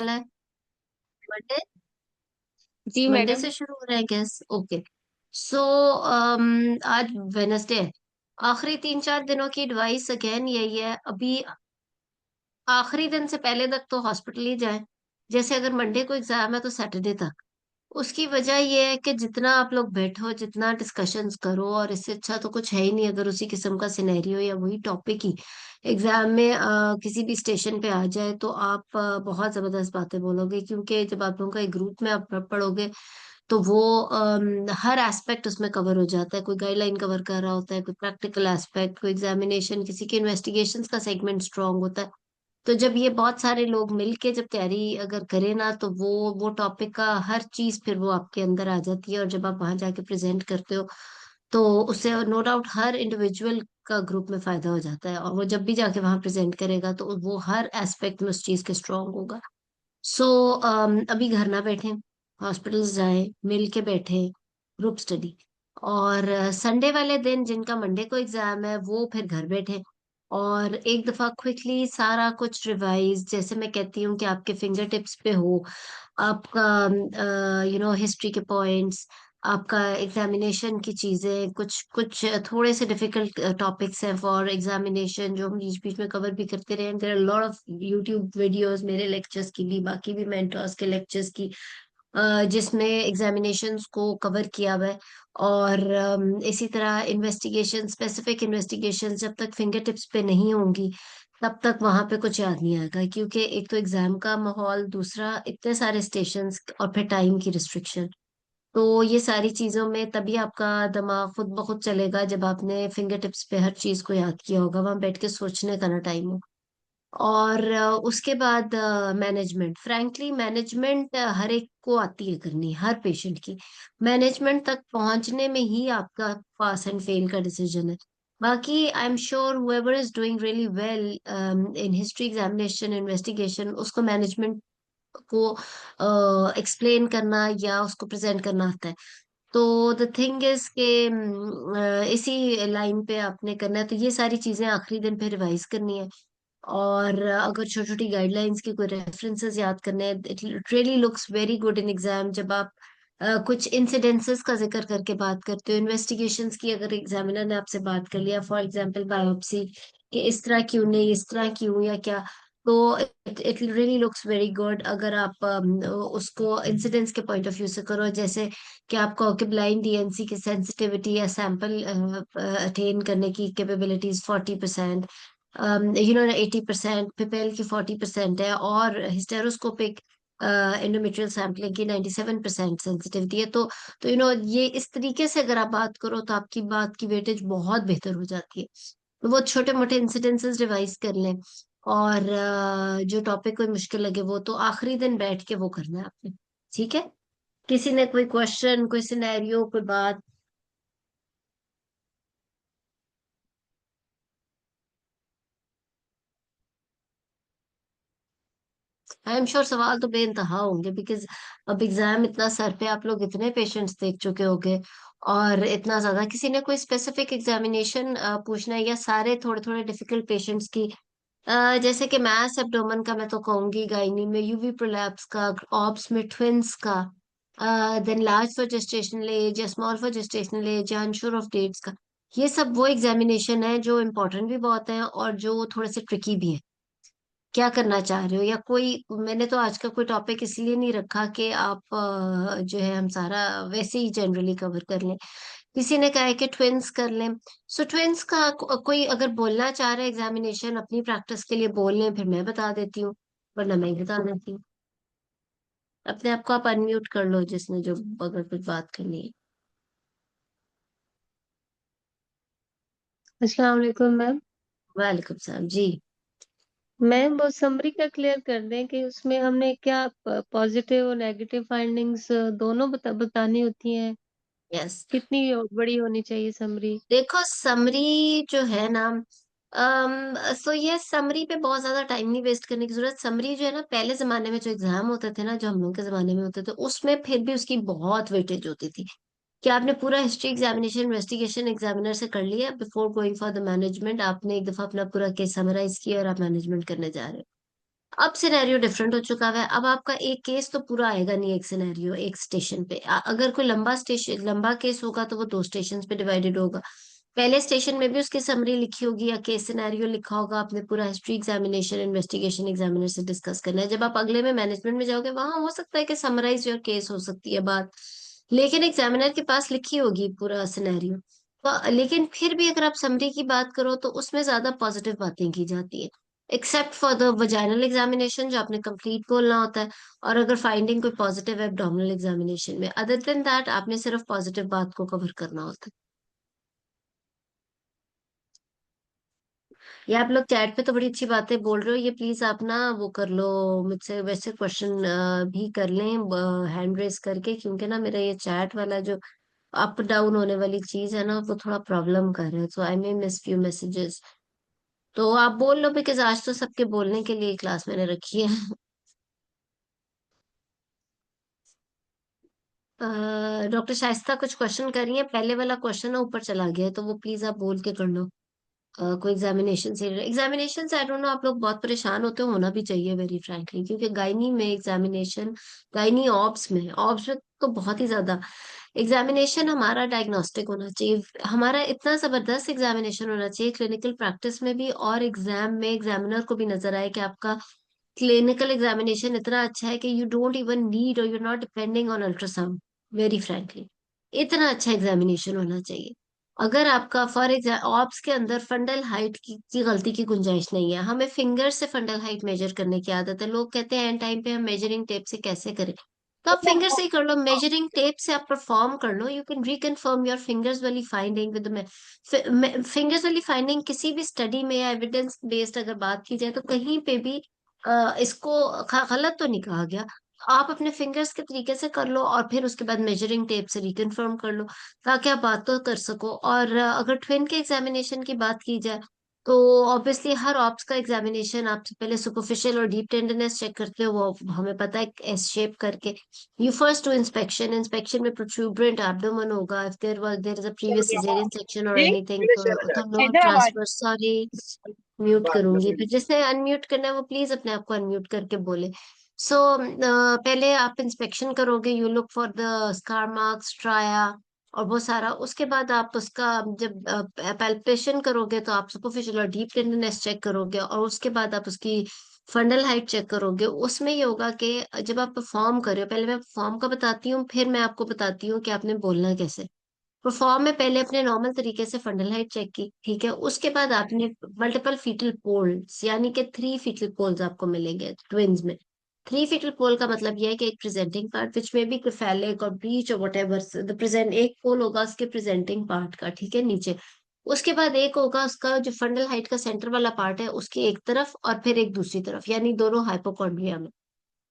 वाला है। मंडे। जी Monday madam. से शुरू हो रहा है गैस। ओके। सो आज वेनसडे है। आखिरी 3-4 दिनों की एडवाइस अगेन यही है। अभी आखिरी दिन से पहले तक तो हॉस्पिटल ही जाए। जैसे अगर मंडे को एग्जाम है तो सैटरडे तक। उसकी वजह ये है कि जितना आप लोग बैठो, जितना डिस्कशंस करो, और इससे अच्छा तो कुछ है ही नहीं। अगर उसी किस्म का सिनेरियो या वही टॉपिक ही एग्जाम में किसी भी स्टेशन पे आ जाए तो आप बहुत जबरदस्त बातें बोलोगे, क्योंकि जब आप लोगों का एक ग्रुप में आप पढ़ोगे तो वो हर एस्पेक्ट उसमें कवर हो जाता है। कोई गाइडलाइन कवर कर रहा होता है, कोई प्रैक्टिकल एस्पेक्ट, कोई एग्जामिनेशन, किसी के इन्वेस्टिगेशंस का सेगमेंट स्ट्रांग होता है। तो जब ये बहुत सारे लोग मिलके जब तैयारी अगर करें ना, तो वो टॉपिक का हर चीज फिर वो आपके अंदर आ जाती है। और जब आप वहां जाके प्रेजेंट करते हो तो उससे नो डाउट हर इंडिविजुअल का ग्रुप में फायदा हो जाता है, और वो जब भी जाके वहां प्रेजेंट करेगा तो वो हर एस्पेक्ट में उस चीज के स्ट्रांग होगा। सो अभी घर ना बैठे, हॉस्पिटल्स जाए, मिल के बैठे, ग्रुप स्टडी। और संडे वाले दिन जिनका मंडे को एग्जाम है वो फिर घर बैठे और एक दफा क्विकली सारा कुछ रिवाइज, जैसे मैं कहती हूँ कि आपके फिंगर टिप्स पे हो। आपका हिस्ट्री के पॉइंट्स, आपका एग्जामिनेशन की चीजें, कुछ कुछ थोड़े से डिफिकल्ट टॉपिक्स हैं फॉर एग्जामिनेशन जो हम बीच बीच में कवर भी करते रहे। There are lot of YouTube videos मेरे लेक्चर्स की भी, बाकी भी मेंटर्स के लेक्चर्स की, जिसमें एग्जामिनेशंस को कवर किया हुआ है। और इसी तरह इन्वेस्टिगेशन, स्पेसिफिक इन्वेस्टिगेशन जब तक फिंगर टिप्स पे नहीं होंगी तब तक वहां पे कुछ याद नहीं आएगा, क्योंकि एक तो एग्जाम का माहौल, दूसरा इतने सारे स्टेशंस, और फिर टाइम की रिस्ट्रिक्शन। तो ये सारी चीजों में तभी आपका दिमाग खुद ब खुद चलेगा जब आपने फिंगर टिप्स पे हर चीज को याद किया होगा, वहां बैठ के सोचने का ना टाइम हो। और उसके बाद मैनेजमेंट, फ्रैंकली मैनेजमेंट हर एक को आती है करनी, हर पेशेंट की। मैनेजमेंट तक पहुंचने में ही आपका पास एंड फेल का डिसीजन है। बाकी I am sure whoever is doing really well in history examination investigation, उसको मैनेजमेंट को एक्सप्लेन करना या उसको प्रेजेंट करना आता है। तो द थिंग इज के इसी लाइन पे आपने करना है, तो ये सारी चीजें आखिरी दिन पे रिवाइज करनी है। और अगर छोटी छोटी गाइडलाइंस के कोई रेफरेंसेस याद करने हैं, it really looks very good in exam जब आप कुछ इंसिडेंसेस का जिक्र करके बात करते हो। इन्वेस्टिगेशंस की अगर एग्जामिनर ने आपसे बात कर लिया, फॉर एग्जांपल बायोप्सी, कि इस तरह क्यों नहीं, इस तरह क्यों, या क्या, तो it it really looks very good अगर आप उसको इंसिडेंट्स के पॉइंट ऑफ व्यू से करो। जैसे कि आपका ओके, ब्लाइंड डीएनसी की सेंसिटिविटी या सैंपल अटेन करने की कैपेबिलिटीज 40%, 80%, पिपेल की 40% है, और हिस्टेरोस्कोपिक एंडोमेट्रियल सैंपलिंग की 97% सेंसिटिविटी है। तो ये इस तरीके से अगर आप बात करो तो आपकी बात की वेटेज बहुत बेहतर हो जाती है। तो वो छोटे मोटे इंसिडेंसेस रिवाइज कर लें। और जो टॉपिक कोई मुश्किल लगे वो तो आखिरी दिन बैठ के वो करना है आपने। ठीक है। किसी ने कोई क्वेश्चन, कोई सिनेरियो, कोई बात? आई एम श्योर सवाल तो बेइंतहा होंगे, बिकॉज अब एग्जाम इतना सर पे, आप लोग इतने पेशेंट्स देख चुके होंगे, और इतना ज्यादा किसी ने कोई स्पेसिफिक एग्जामिनेशन पूछना है, या सारे थोड़े थोड़े डिफिकल्ट पेशेंट्स की? जैसे कि मैथ्स एब्डोमेन का मैं तो कहूंगी, गायनी में यूवी प्रोलैप्स का, ऑब्स में ट्विंस का, then large for gestational age या स्मॉल फॉर जेस्टेशनल एज या अनश्योर ऑफ डेट्स का। ये सब वो एग्जामिनेशन है जो इम्पोर्टेंट भी बहुत है और जो थोड़े से ट्रिकी भी है। क्या करना चाह रहे हो? या कोई, मैंने तो आज का कोई टॉपिक इसलिए नहीं रखा कि आप जो है हम सारा वैसे ही जनरली कवर कर लें। किसी ने कहा है कि ट्विंस कर लें। सो ट्विंस का कोई अगर बोलना चाह रहा है एग्जामिनेशन अपनी प्रैक्टिस के लिए, बोल लें, फिर मैं बता देती हूँ, वरना मैं ही बता देती हूँ। अपने आप को आप अनम्यूट कर लो, जिसने जो अगर कुछ बात करनी है। अस्सलाम वालेकुम मैम। वालेकुम सलाम जी। मैम वो समरी का क्लियर कर दें कि उसमें हमने क्या पॉजिटिव और नेगेटिव फाइंडिंग्स दोनों बतानी होती हैं। यस। कितनी बड़ी होनी चाहिए समरी? देखो समरी जो है ना, सो ये समरी पे बहुत ज्यादा टाइम नहीं वेस्ट करने की जरूरत। समरी जो है ना, पहले जमाने में जो एग्जाम होते थे ना, जो हम लोग के जमाने में होते थे, उसमें फिर भी उसकी बहुत वेटेज होती थी। क्या आपने पूरा हिस्ट्री एग्जामिनेशन इन्वेस्टिगेशन एग्जामिनर से कर लिया before going for the management? आपने एक दफा अपना पूरा केस समराइज किया और आप मैनेजमेंट करने जा रहे हो? अब सिनेरियो डिफरेंट हो चुका है। अब आपका एक केस तो पूरा आएगा नहीं एक सिनेरियो एक स्टेशन पे। अगर कोई लंबा केस होगा तो वो दो स्टेशन पे डिवाइडेड होगा। पहले स्टेशन में भी उसकी समरी लिखी होगी या केस सिनेरियो लिखा होगा, आपने पूरा हिस्ट्री एग्जामिनेशन इन्वेस्टिगेशन एग्जामिनर से डिस्कस करना है। जब आप अगले में मैनेजमेंट में जाओगे वहां हो सकता है कि समराइज योर केस हो सकती है बात, लेकिन एग्जामिनर के पास लिखी होगी पूरा सिनेरियो। तो लेकिन फिर भी अगर आप समरी की बात करो तो उसमें ज्यादा पॉजिटिव बातें की जाती है, except for the vaginal examination जो आपने कंप्लीट बोलना होता है, और अगर फाइंडिंग कोई पॉजिटिव है एब्डोमिनल एग्जामिनेशन में। अदर देन दैट आपने सिर्फ पॉजिटिव बात को कवर करना होता है। ये आप लोग चैट पे तो बड़ी अच्छी बातें बोल रहे हो, ये प्लीज आप ना वो कर लो, मुझसे वैसे क्वेश्चन भी कर लें हैंड रेस करके, क्योंकि ना मेरा ये चैट वाला जो अप डाउन होने वाली चीज है ना वो थोड़ा प्रॉब्लम कर रहा है, सो आई मे मिस फ्यू मैसेजेस। तो आप बोल लो, बिकॉज आज तो सबके बोलने के लिए क्लास मैंने रखी है। डॉक्टर शाइस्ता कुछ क्वेश्चन कर रही है, पहले वाला क्वेश्चन ना ऊपर चला गया है तो वो प्लीज आप बोल के कर लो। कोई एग्जामिनेशन से आई डोंट नो, आप लोग बहुत परेशान होते हो, होना भी चाहिए वेरी फ्रैंकली, क्योंकि गायनी में एग्जामिनेशन, गायनी ऑब्स में तो बहुत ही ज्यादा एग्जामिनेशन हमारा डायग्नोस्टिक होना चाहिए। हमारा इतना जबरदस्त एग्जामिनेशन होना चाहिए क्लिनिकल प्रैक्टिस में भी, और एग्जाम में एग्जामिनर को भी नजर आए कि आपका क्लिनिकल एग्जामिनेशन इतना अच्छा है कि यू डोंट इवन नीड और you're not depending on ultrasound, very frankly. इतना अच्छा एग्जामिनेशन होना चाहिए। अगर आपका फॉर एग्जाम ऑप्स के अंदर फंडल हाइट की गलती की गुंजाइश नहीं है, हमें फिंगर से फंडल हाइट मेजर करने की आदत है। लोग कहते हैं एंड टाइम पे हम मेजरिंग टेप से कैसे करें, तो आप फिंगर से ही कर लो, मेजरिंग टेप से आप परफॉर्म कर लो। You can reconfirm your fingers वाली फाइंडिंग विद फिंगर्स वाली फाइंडिंग किसी भी स्टडी में या एविडेंस बेस्ड अगर बात की जाए तो कहीं पे भी इसको गलत तो नहीं कहा गया। आप अपने फिंगर्स के तरीके से कर लो और फिर उसके बाद मेजरिंग टेप से रिकन्फर्म कर लो, ताकि आप बात तो कर सको। और अगर ट्विन के एग्जामिनेशन की बात की जाए तो ऑब्वियसली हर ऑप्स का एग्जामिनेशन आपसे पहले सुपरफिशियल और डीप टेंडरनेस चेक करते हो, वो हमें पता है एस शेप करके। You first do inspection, inspection में प्रोट्रूबरेंट एब्डोमेन होगा, if there is a previous caesarean section और जी एनीथिंग तो no Hyderabad. Transfer, sorry mute करूंगी। फिर जिसने अनम्यूट करना है वो प्लीज अपने आप को अनम्यूट करके बोले। सो पहले आप इंस्पेक्शन करोगे, you look for the scar marks, ट्राया और वो सारा। उसके बाद आप उसका जब पैल्पेशन करोगे तो आप सुपरफिशियल और डीप टेंडरनेस चेक करोगे, और उसके बाद आप उसकी फंडल हाइट चेक करोगे। उसमें ये होगा कि जब आप परफॉर्म कर रहे हो, पहले मैं परफॉर्म का बताती हूँ फिर मैं आपको बताती हूँ कि आपने बोलना कैसे। परफॉर्म में पहले अपने नॉर्मल तरीके से फंडल हाइट चेक की, ठीक है। उसके बाद आपने मल्टीपल फीटल पोल्स, यानी कि 3 फीटल पोल्स आपको मिलेंगे ट्विंस में। 3 फीटल पोल का मतलब यह है कि एक प्रेजेंटिंग पार्ट विच में भी केफेलिक और ब्रीच और वट एवर द प्रेजेंट, एक पोल होगा उसके प्रेजेंटिंग पार्ट का, ठीक है, नीचे। उसके बाद एक होगा उसका जो फंडल हाइट का सेंटर वाला पार्ट है उसकी एक तरफ, और फिर एक दूसरी तरफ, यानी दोनों हाइपोकॉन्ड्रिया में।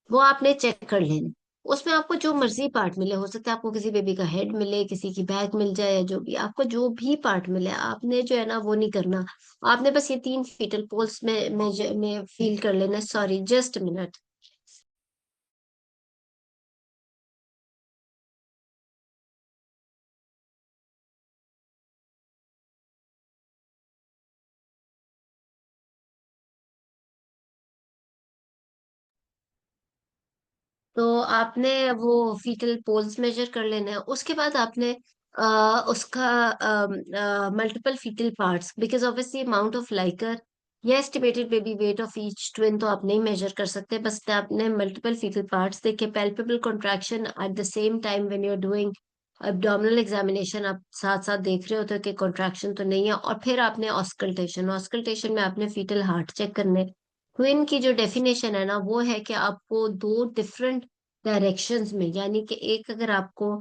वो आपने चेक कर लेना। उसमें आपको जो मर्जी पार्ट मिले, हो सकता है आपको किसी बेबी का हेड मिले, किसी की बैक मिल जाए, या जो भी आपको जो भी पार्ट मिले, आपने जो है ना वो नहीं करना। आपने बस ये 3 फीटल पोल्स में फील कर लेना। Sorry just minute. तो आपने वो फीटल पोल्स मेजर कर लेना है। उसके बाद आपने उसका multiple fetal parts, because obviously amount of liquor या estimated baby weight of each twin तो आप नहीं मेजर कर सकते, बस आपने मल्टीपल फीटल पार्ट्स देखे, palpable contraction at the same time when you are doing abdominal examination, आप साथ साथ देख रहे होते हो कि कॉन्ट्रैक्शन तो नहीं है। और फिर आपने ऑस्कल्टेशन, ऑस्कल्टेशन में आपने फीटल हार्ट चेक करने। ट्विन की जो डेफिनेशन है ना वो है कि आपको दो डिफरेंट डायरेक्शंस में, यानी कि एक अगर आपको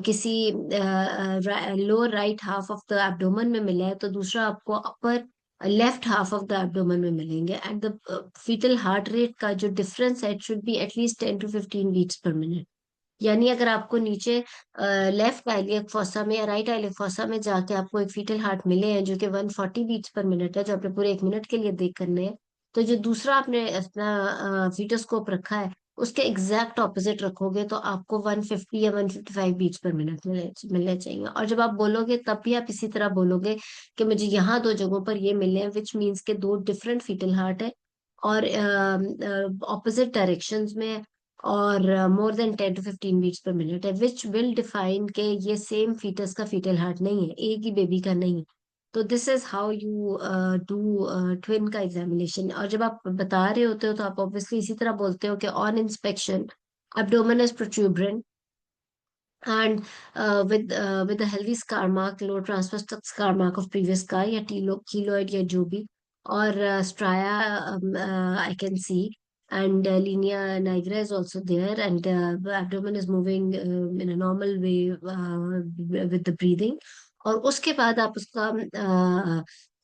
किसी lower right half of the abdomen में मिला है तो दूसरा आपको upper left half of the abdomen में मिलेंगे। At the fetal heart rate का जो डिफरेंस है, it should be at least 10 to 15 beats per minute. यानी अगर आपको नीचे लेफ्ट आइलियक फोसा में या राइट आइलियक फोसा में जाके आपको एक फीटल हार्ट मिले हैं जो कि 140 बीट्स पर मिनट है, जो आपने पूरे 1 मिनट के लिए देख करने हैं, तो जो दूसरा आपने अपना फीटोस्कोप रखा है उसके एग्जैक्ट ऑपोजिट रखोगे तो आपको 150 या 155 बीट्स पर मिनट मिलने चाहिए। और जब आप बोलोगे तब भी आप इसी तरह बोलोगे कि मुझे यहाँ दो जगहों पर ये मिले हैं, विच मीन्स के दो डिफरेंट फीटल हार्ट है, और ऑपोजिट डायरेक्शंस में है, और more than 10 to 15 beats per minute है, विच विल डिफाइन के ये सेम फीटस का फीटल हार्ट नहीं है, एक ही बेबी का नहीं है। तो this is how you do twin का एग्जामिनेशन। और जब आप बता रहे होते हो तो आप ऑब्वियसली इसी तरह बोलते हो कि on inspection abdomen is protuberant and with a healthy scar mark, low transverse scar mark of previous scar या keloid या जो भी, और stria I can see, and linea nigra is also there, and the abdomen is moving in a normal way with the breathing। और उसके बाद आप उसका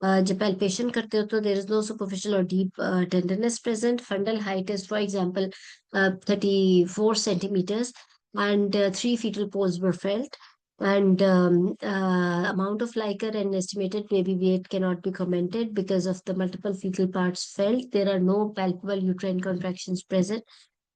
जब palpation करते हो तो there is no superficial or deep tenderness present। Fundal height is for example 34 centimeters, and 3 fetal poles were felt, and amount of liquor and estimated baby weight cannot be commented because of the multiple fetal parts felt. There are no palpable uterine contractions present.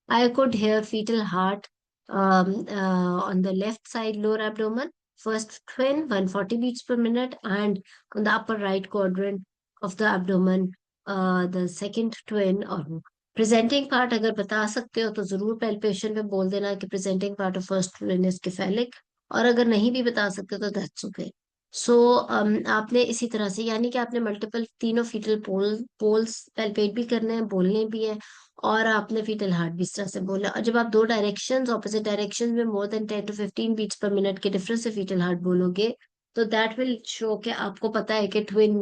I could hear fetal heart on the left side lower abdomen, first twin 140 beats per minute, and on the upper right quadrant of the abdomen the second twin। और presenting part अगर बता सकते हो तो जरूर palpation में बोल देना कि presenting part of first twin is cephalic, और अगर नहीं भी बता सकते तो दैट्स ओके। सो आपने इसी तरह से, यानी कि आपने मल्टीपल तीनों फीटल पोल्स पैल्पेट भी करने हैं, बोलने भी है, और आपने फीटल हार्ट भी इस तरह से बोला। और जब आप दो डायरेक्शंस ऑपोजिट डायरेक्शन में more than 10 to 15 beats per minute के डिफरेंस से फीटल हार्ट बोलोगे तो दैट विल शो कि आपको पता है कि ट्विन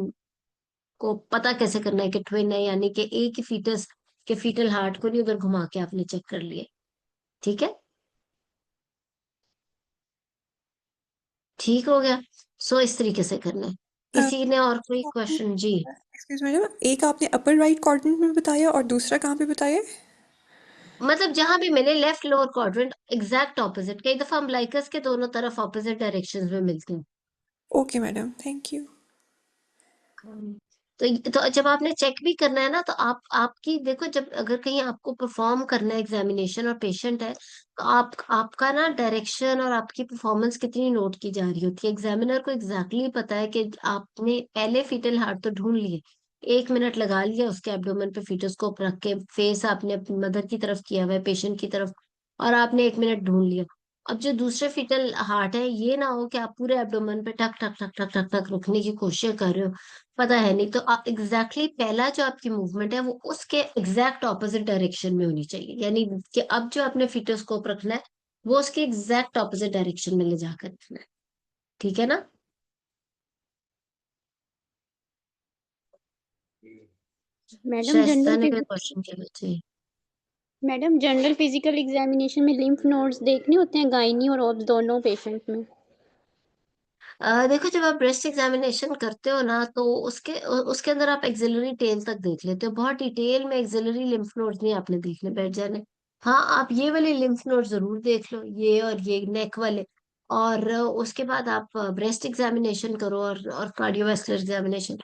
को पता कैसे करना है कि ट्विन है, यानी कि एक ही फीटस के फीटल हार्ट को नहीं उधर घुमा के आपने चेक कर लिए। ठीक है, ठीक हो गया। सो इस तरीके से करना है। किसी ने और कोई क्वेश्चन? जी। एक्सक्यूज मैडम, एक आपने अपर राइट क्वाड्रेंट में बताया और दूसरा कहाँ पे बताया? मतलब जहां भी मैंने left lower quadrant exact opposite, कई दफा हम लाइकस के दोनों तरफ ऑपोजिट डायरेक्शंस में मिलते हैं। Okay madam, thank you. तो जब आपने चेक भी करना है ना, तो आप आपकी देखो, जब अगर कहीं आपको परफॉर्म करना है एग्जामिनेशन और पेशेंट है, तो आपका ना डायरेक्शन और आपकी परफॉर्मेंस कितनी नोट की जा रही होती है। एग्जामिनर को एग्जैक्टली पता है कि आपने पहले फीटल हार्ट तो ढूंढ लिए, 1 मिनट लगा लिया उसके एब्डोमेन पे फीटोस्कोप रख के, फेस आपने अपनी मदर की तरफ किया हुआ है, पेशेंट की तरफ, और आपने 1 मिनट ढूंढ लिया। अब जो दूसरे फीटल हार्ट है, ये ना हो कि आप पूरे एब्डोमेन पे टक टक टक टक टक टक रुकने की कोशिश कर रहे हो, पता है नहीं, तो आप एग्जैक्टली पहला जो आपकी मूवमेंट है वो उसके एग्जैक्ट ऑपोजिट डायरेक्शन में होनी चाहिए, यानी कि अब जो आपने फिटोस्कोप रखना है वो उसके एग्जैक्ट ऑपोजिट डायरेक्शन में ले जाकर रखना है। ठीक है ना? मैडम शाइस्ता ने कोई क्वेश्चन किया? जी। जनरल फिजिकल एग्जामिनेशन में लिम्फ नोड्स देखने होते हैं गायनी और ऑब्स दोनों पेशेंट में। देखो, जब आप ब्रेस्ट एग्जामिनेशन करते हो ना, तो उसके अंदर आप एक्सिलरी टेल तक देख लेते हो, बहुत डिटेल में एक्सिलरी लिम्फ नोड्स नहीं आपने देखने बैठ जाने। हाँ, आप ये वाले लिम्फ नोड जरूर देख लो, ये और ये नेक वाले, और उसके बाद आप ब्रेस्ट एग्जामिनेशन करो, और कार्डियोवास्कुलर एग्जामिनेशन।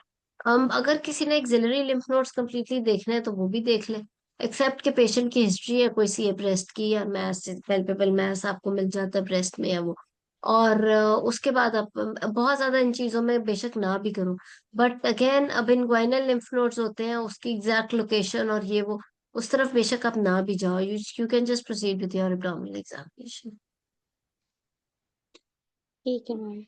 अगर किसी ने एक्सिलरी लिम्फ नोड्स कंप्लीटली देखना है तो वो भी देख ले, एक्सेप्ट के पेशेंट की हिस्ट्री है कोई सी ब्रेस्ट की, या मैस पैल्पेबल मैस आपको मिल जाता है ब्रेस्ट में, या वो। और उसके बाद आप बहुत ज्यादा इन चीजों में बेशक ना भी करो, बट अगेन अब इनग्वाइनल लिम्फ नोड्स होते हैं, उसकी एग्जैक्ट लोकेशन और ये वो, उस तरफ बेशक आप ना भी जाओ, you can just proceed with your abdominal examination. ठीक है मैम।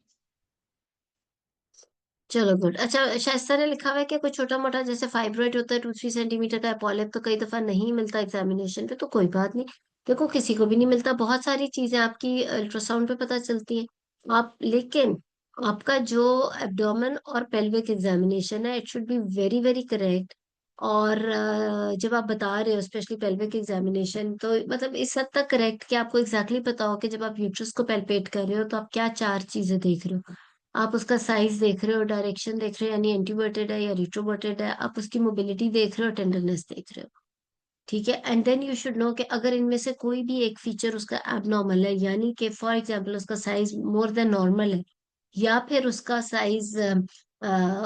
चलो गुड। अच्छा, शाइस्ता ने लिखा हुआ है कि कोई छोटा मोटा जैसे फाइब्रॉइड होता है 2-3 सेंटीमीटर का, पॉलिप तो कई दफा नहीं मिलता एग्जामिनेशन पे, तो कोई बात नहीं। देखो, किसी को भी नहीं मिलता, बहुत सारी चीजें आपकी अल्ट्रासाउंड पे पता चलती है। आप लेकिन आपका जो एब्डोमेन और पेल्विक एग्जामिनेशन है, it should be very very correct. और जब आप बता रहे हो स्पेशली पेल्विक एग्जामिनेशन, तो मतलब इस हद तक करेक्ट कि आपको एग्जैक्टली पता हो कि जब आप यूट्रस को पेल्पेट कर रहे हो तो आप क्या चार चीजें देख रहे हो। आप उसका साइज देख रहे हो, डायरेक्शन देख रहे हो, यानी एंटीवर्टेड है या रिट्रोवर्टेड है, आप उसकी मोबिलिटी देख रहे हो, टेंडरनेस देख रहे हो। ठीक है, and then you should know कि अगर इनमें से कोई भी एक फीचर उसका एबनॉर्मल है, यानी कि फॉर एग्जांपल उसका साइज मोर देन नॉर्मल है, या फिर उसका साइज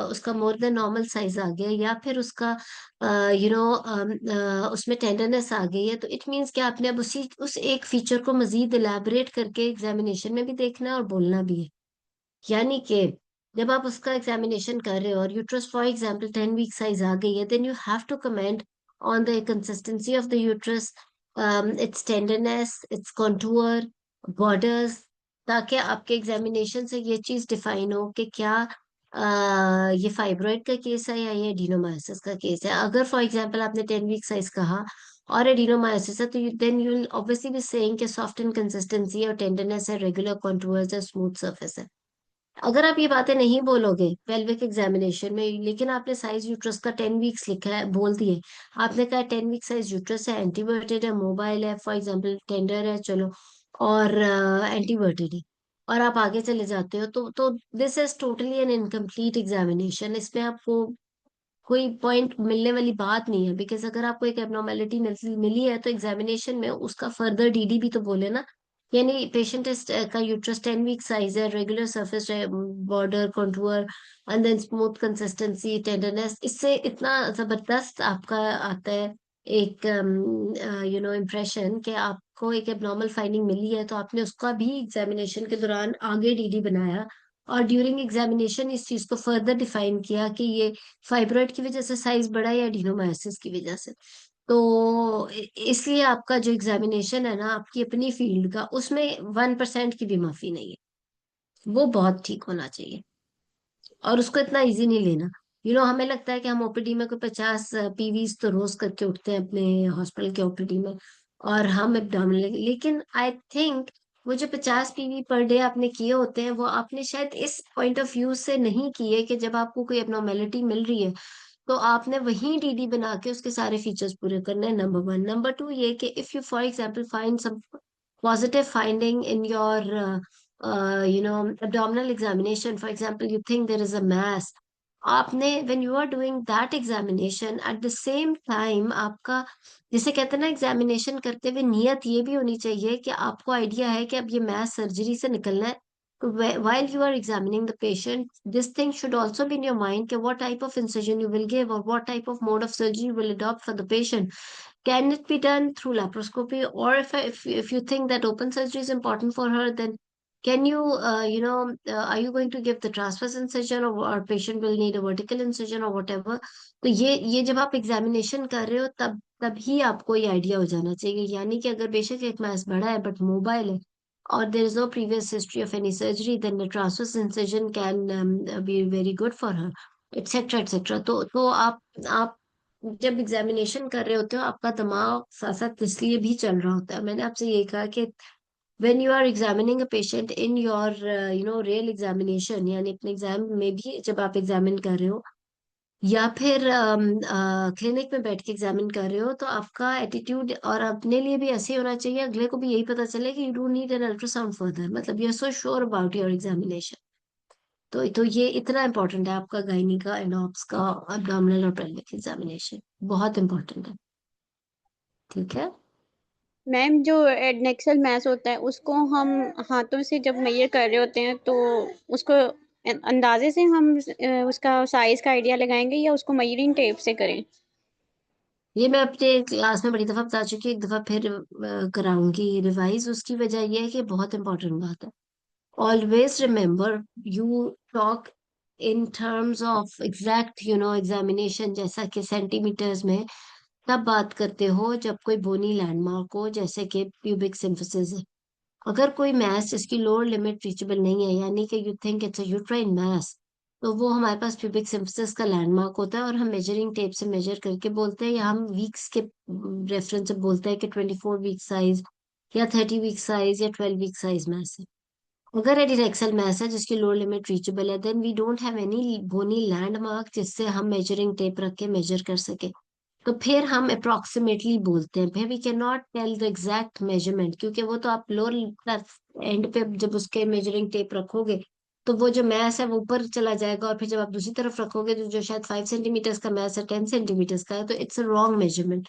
उसका मोर देन नॉर्मल साइज आ गया, या फिर उसका उसमें टेंडरनेस आ गई है, तो इट मीन्स कि आपने अब उस एक फीचर को मजीद इलेबोरेट करके एग्जामिनेशन में भी देखना है और बोलना भी है। यानी कि जब आप उसका एग्जामिनेशन कर रहे हो और uterus for example 10 week size आ गई है, then you have to comment on the consistency of the uterus, its tenderness, its contour, borders, ताकि आपके एग्जामिनेशन से ये चीज डिफाइन हो कि क्या ये फाइब्रॉइड का केस है या ये एडिनोमायोसिस का केस है। अगर फॉर एग्जांपल आपने 10 वीक साइज कहा और एडिनोमायोसिस है, तो then you will obviously be saying कि सॉफ्ट इन कंसिस्टेंसी और टेंडरनेस है, रेगुलर कॉन्टूर्स है, स्मूथ सरफेस है। अगर आप ये बातें नहीं बोलोगे पेल्विक एग्जामिनेशन में, लेकिन आपने साइज यूट्रस का 10 वीक्स लिखा है, बोल दिए, आपने कहा 10 वीक साइज यूट्रस है, एंटीवर्टेड है, मोबाइल है, फॉर एग्जांपल टेंडर है, चलो, और एंटीवर्टेड है, और आप आगे चले जाते हो, तो this is totally N incomplete examination. इसमें आपको कोई पॉइंट मिलने वाली बात नहीं है, बिकॉज अगर आपको एक एबनॉर्मेलिटी मिली है तो एग्जामिनेशन में उसका फर्दर डीडी भी तो बोले ना। यानी पेशेंट का यूट्रस 10 वीक साइज है, regular surface border contour and then smooth consistency, tenderness, इससे इतना जबरदस्त आपका आता है एक इम्प्रेशन कि आपको एक एबनॉर्मल फाइंडिंग मिली है, तो आपने उसका भी एग्जामिनेशन के दौरान आगे डीडी बनाया और ड्यूरिंग एग्जामिनेशन इस चीज को फर्दर डिफाइन किया कि ये फाइब्रॉइड की वजह से साइज बढ़ा या एडिनोमायोसिस की वजह से। तो इसलिए आपका जो एग्जामिनेशन है ना आपकी अपनी फील्ड का, उसमें 1% की भी माफी नहीं है, वो बहुत ठीक होना चाहिए और उसको इतना इजी नहीं लेना। हमें लगता है कि हम ओपीडी में कोई 50 पीवीज तो रोज करके उठते हैं अपने हॉस्पिटल के ओपीडी में, और हम एब्डोमिनल, लेकिन आई थिंक वो जो 50 पीवी पर डे आपने किए होते हैं वो आपने शायद इस पॉइंट ऑफ व्यू से नहीं किए कि जब आपको कोई एबनॉर्मेलिटी मिल रही है तो आपने वही डीडी बना के उसके सारे फीचर्स पूरे करने हैं, नंबर 1। नंबर 2 ये कि if you for example find some positive finding in your abdominal examination, for example you think there is a mass, आपने when you are doing that examination at the same time आपका, जिसे कहते हैं ना, examination करते हुए नियत ये भी होनी चाहिए कि आपको आइडिया है कि अब ये मैस सर्जरी से निकलना है। तो while you are examining the patient, this thing should also be in your mind कि what type of incision you will give or what type of mode of surgery you will adopt for the patient. Can it be done through laparoscopy, or if you think that open surgery is important for her, then can you are you going to give the transverse incision, or patient will need a vertical incision or whatever? तो ये जब आप examination कर रहे हो तभी आपको ये आइडिया हो जाना चाहिए। यानी कि अगर बेशक एक मैस बड़ा है बट मोबाइल है और there is no previous history of any surgery, then the transverse incision can be very good for her, etc etc। तो आप जब एग्जामिनेशन कर रहे होते हो आपका दिमाग साथ साथ इसलिए भी चल रहा होता है। मैंने आपसे ये कहा कि when you are examining a patient in your real examination, यानी अपने एग्जाम में भी जब आप एग्जामिन कर रहे हो या फिर क्लिनिक में बैठ के एग्जामिन कर रहे हो, तो आपका एटीट्यूड और अपने लिए भी ऐसे ही होना चाहिए, अगले को भी यही पता चले कि you don't need an ultrasound further, मतलब you are so sure about your examination. तो ये इतना इंपॉर्टेंट है आपका गायनी का, एनॉप्स का, एब्डोमिनल और पेल्विक एग्जामिनेशन बहुत इंपॉर्टेंट है। ठीक है। मैम जो एडनेक्सल मैस होता है उसको हम हाथों से जब मेजर कर रहे होते हैं तो उसको अंदाजे से हम उसका साइज का आइडिया लगाएंगे या उसको मेजरिंग टेप से करें? ये मैं अपने क्लास में बड़ी दफा बता चुकी हूँ, एक दफा फिर कराऊंगी रिवाइज। उसकी वजह ये है कि बहुत इंपॉर्टेंट बात है। Always remember, you talk in terms of exact examination, जैसा कि सेंटीमीटर्स में तब बात करते हो जब कोई बोनी लैंडमार्क हो, जैसे कि प्यूबिक सिम्फिसिस है। अगर कोई मैस जिसकी लोअर लिमिट रीचेबल नहीं है, यानी कि you think it's a uterine mass, तो वो हमारे पास प्यूबिक सिम्फिसिस का लैंडमार्क होता है और हम मेजरिंग टेप से मेजर करके बोलते हैं, या हम वीक्स के रेफरेंस से बोलते हैं कि 24 वीक साइज या 30 वीक साइज या 12 वीक साइज मैस है। अगर एडिरेक्सल मैस है जिसकी लोअर लिमिट रीचेबल है, then we don't have any bony landmark जिससे हम मेजरिंग टेप रख के मेजर कर सके। तो फिर हम अप्रोक्सीमेटली बोलते हैं, फिर we can not tell the exact measurement, क्योंकि वो तो आप लोअर एंड पे जब उसके मेजरिंग टेप रखोगे तो वो जो मैस है वो ऊपर चला जाएगा, और फिर जब आप दूसरी तरफ रखोगे तो जो शायद 5 सेंटीमीटर्स का मैस है 10 सेंटीमीटर्स का है, तो इट्स अ रॉन्ग मेजरमेंट।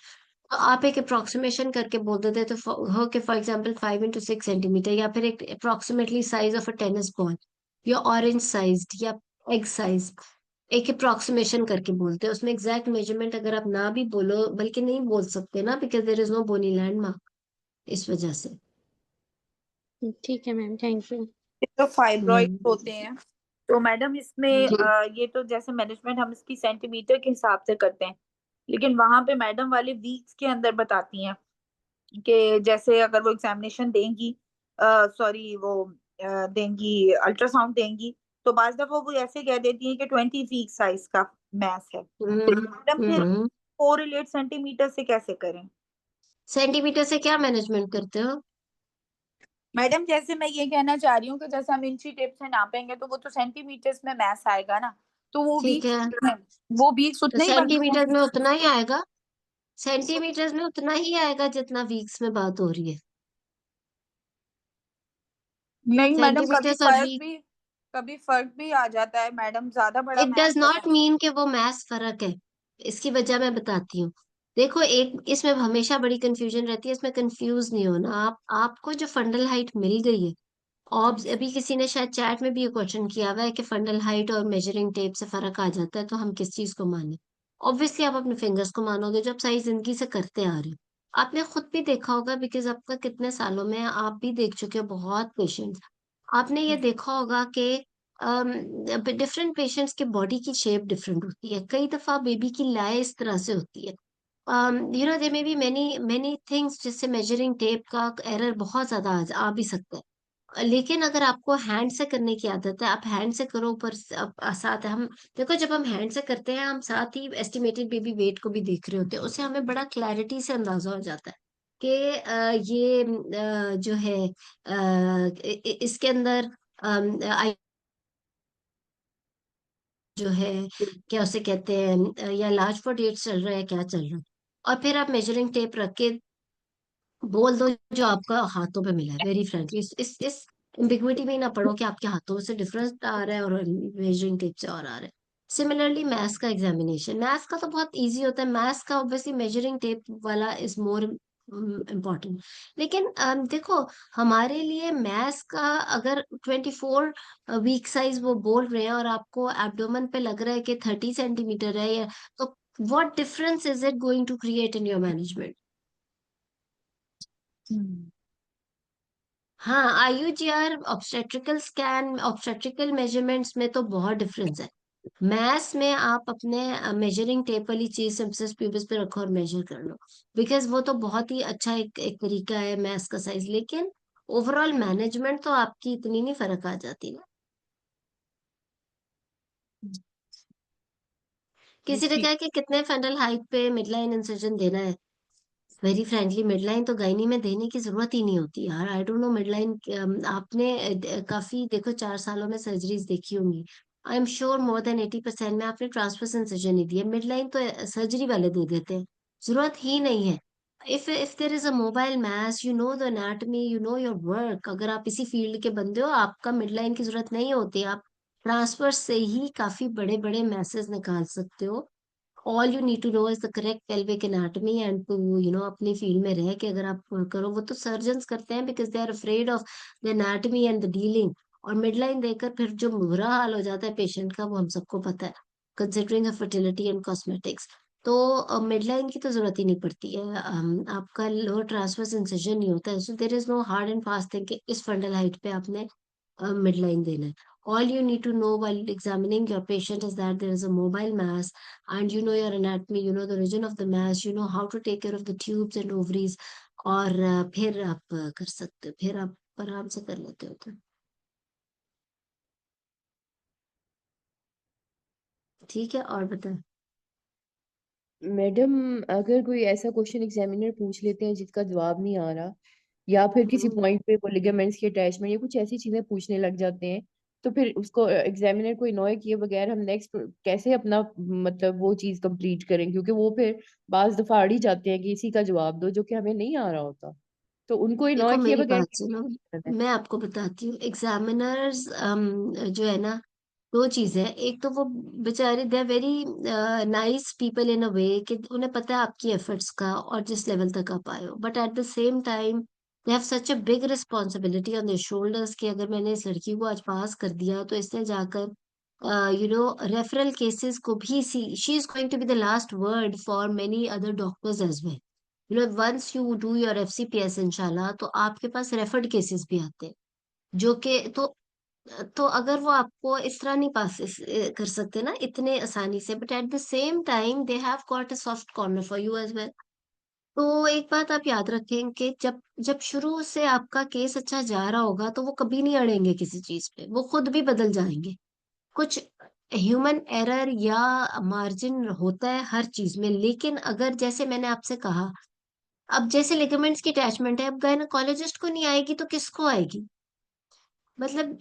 तो आप एक अप्रोक्सीमेशन करके बोल देते तो हो कि फॉर एग्जाम्पल 5 into 6 सेंटीमीटर, या फिर एक approximately size of a tennis ball, या ऑरेंज साइज या एग साइज, एक अप्रोक्सीमेशन करके बोलते हैं। उसमें एग्जैक्ट मेजरमेंट अगर आप ना भी बोलो, बल्कि नहीं बोल सकते ना, because there is no bony landmark, इस वजह से। ठीक है मैम, थैंक यू। ये तो फाइब्रॉइड हम्म। होते हैं, तो मैडम इसमें जी। ये तो जैसे मैनेजमेंट हम इसकी सेंटीमीटर के हिसाब से करते हैं, लेकिन वहां पे मैडम वाले वीक्स के अंदर बताती हैं कि जैसे अगर वो एग्जामिनेशन देंगी, सॉरी वो देंगी, अल्ट्रासाउंड देंगी, तो बाज दफा वो ऐसे कह देती हैं कि 20 वीक साइज का मैस है, तो मैडम फिर हम्म 4 8 सेंटीमीटर से कैसे करें? सेंटीमीटर से क्या मैनेजमेंट करते हो? मैडम जैसे मैं ये कहना चाह रही हूँ कि जैसे हम इंची टेप से नापेंगे तो वो तो सेंटीमीटर्स में मैस आएगा ना, तो ठीक है, वो वीक्स तो उतने ही बनते सेंटीमीटर में हैं। उतना ही आएगा, सेंटीमीटर्स में उतना ही आएगा जितना वीक्स में बात हो रही है। नहीं मैडम, सेंटीमीटर्स और वीक, कभी फर्क भी आ जाता है मैडम, ज्यादा बड़ा इट मैस डज हो नॉट जाता मीन कि वो मैथ्स फर्क है। इसकी वजह मैं बताती हूँ। देखो, एक इसमें हमेशा बड़ी कंफ्यूजन रहती है, इसमें कंफ्यूज नहीं होना। आपको जो फंडल हाइट मिल गई है, और है। अभी किसी ने शायद चैट में भी ये क्वेश्चन किया हुआ है कि फंडल हाइट और मेजरिंग टेप से फर्क आ जाता है, तो हम किस चीज को माने? ऑब्वियसली आप अपने फिंगर्स को मानोगे जो आप सारी जिंदगी से करते आ रहे हो। आपने खुद भी देखा होगा, बिकॉज आपका कितने सालों में आप भी देख चुके हो बहुत पेशेंट्स। आपने ये देखा होगा कि डिफरेंट पेशेंट्स के बॉडी की शेप डिफरेंट होती है। कई दफा बेबी की लाय इस तरह से होती है। There may be many many things जिससे मेजरिंग टेप का एरर बहुत ज्यादा आ भी सकता है। लेकिन अगर आपको हैंड से करने की आदत है, आप हैंड से करो। ऊपर साथ हम देखो, जब हम हैंड से करते हैं, हम साथ ही एस्टिमेटेड बेबी वेट को भी देख रहे होते हैं। उससे हमें बड़ा क्लैरिटी से अंदाजा हो जाता है कि ये जो है इसके अंदर जो है, क्या उसे कहते हैं, या लार्ज फॉर डेट चल रहा है, क्या चल रहा है। और फिर आप मेजरिंग टेप रख के बोल दो जो आपका हाथों पे मिला है। वेरी फ्रेंकली, इस एम्बिग्विटी में ना पढ़ो कि आपके हाथों से डिफरेंस आ रहा है और मेजरिंग टेप से और आ रहा है। सिमिलरली मैथ्स का एग्जामिनेशन, मैथ्स का तो बहुत इजी होता है। मैथ्स का ऑब्वियसली मेजरिंग टेप वाला इज मोर इम्पोर्टेंट। लेकिन देखो, हमारे लिए मैथ्स का अगर 24 वीक साइज वो बोल रहे हैं और आपको एब्डोमेन पे लग रहा है कि 30 सेंटीमीटर है, या तो what difference is it going to create in your management? Hmm. हाँ, IUGR, obstetrical scan, obstetrical measurements में तो बहुत डिफरेंस है। मैथ्स में आप अपने मेजरिंग टेप वाली चीज सिम्प्सिस प्यूबिस पे रखो और मेजर कर लो, बिकॉज वो तो बहुत ही अच्छा एक तरीका है मैथ्स का साइज। लेकिन ओवरऑल मैनेजमेंट तो आपकी इतनी नहीं फर्क आ जाती ना। किसी ने ठीक। कहा कि कितने फंडल हाइट पे मिड लाइन इंसर्जन देना है। वेरी फ्रैंकली, मिडलाइन तो गायनी में देने की जरूरत ही नहीं होती यार। आई डोंट नो मिडलाइन, आपने काफी देखो 4 सालों में सर्जरीज देखी होंगी। I am sure more than 80% में आपने ट्रांसफर इंसिजन ही दिया। मिडलाइन तो सर्जरी वाले दे देते हैं, जरूरत ही नहीं है। If there is a mobile mass, you know the anatomy, you know your work. अगर आप इसी फील्ड के बंदे हो, आपका मिडलाइन की जरूरत नहीं होती। आप ट्रांसफर से ही काफी बड़े बड़े मैसेज निकाल सकते हो। All you need to know is the correct pelvic anatomy and to अपनी फील्ड में रह के अगर आप करो। वो तो सर्जन्स करते हैं because they are afraid of the anatomy and the dealing. और मिडलाइन देकर फिर जो बुरा हाल हो जाता है पेशेंट का, वो हम सबको पता है, कंसिडरिंग फर्टिलिटी एंड कॉस्मेटिक्स। तो मिडलाइन की तो जरूरत ही नहीं पड़ती है। आपका लोअर ट्रांसवर्स इंसिजन नहीं होता है, so there is no hard and fast thing कि इस फंडल हाइट पे आपने midline देना है। All you need to know while examining your patient is that there is a mobile mass, and you know your anatomy, you know the region of the mass, you know how to take care of the tubes and ovaries। और फिर आप कर सकते हो, फिर आप आराम से कर लेते हो। तो ठीक है, और बताएं। मैडम, अगर कोई ऐसा क्वेश्चन एग्जामिनर पूछ लेते हैं जिसका जवाब नहीं आ रहा, या फिर किसी हम्म, पॉइंट पे वो लिगामेंट्स की अटैचमेंट या कुछ ऐसी चीजें पूछने लग जाते हैं, तो फिर उसको एग्जामिनर को इग्नोर किए बगैर हम नेक्स्ट कैसे अपना मतलब वो चीज कंप्लीट करें? क्योंकि वो फिर बाज दफा अड़ ही जाते हैं कि इसी का जवाब दो, जो कि हमें नहीं आ रहा होता। तो उनको देखो इग्नोर किए मेरी बगैर बात कैसे सुनो, करना है? मैं आपको बताती हूँ। एग्जामिनर्स जो है ना, दो चीजें हैं। एक तो वो बेचारे they are very nice people in a way कि उन्हें पता है आपकी एफर्ट्स का और जिस लेवल तक आप आए हो, but at the same time they have such a big responsibility on their shoulders कि अगर मैंने इस लड़की को आज पास कर दिया, तो इसने जाकर रेफरल केसेस को भी, she is going to be the last word for many other doctors as well. Once you do your FCPS इंशाल्लाह, तो आपके पास रेफर्ड केसेस भी आते हैं, जो कि तो तो अगर वो आपको इस तरह नहीं कर सकते ना इतने आसानी से, but at the same time they have got a soft corner for you as well. तो एक बात आप याद रखें कि जब जब शुरू से आपका केस अच्छा जा रहा होगा तो वो कभी नहीं अड़ेंगे किसी चीज पे, वो खुद भी बदल जाएंगे। कुछ ह्यूमन एरर या मार्जिन होता है हर चीज में, लेकिन अगर जैसे मैंने आपसे कहा, अब जैसे लिगामेंट्स की अटैचमेंट है, अब गायनोकोलॉजिस्ट को नहीं आएगी तो किसको आएगी? मतलब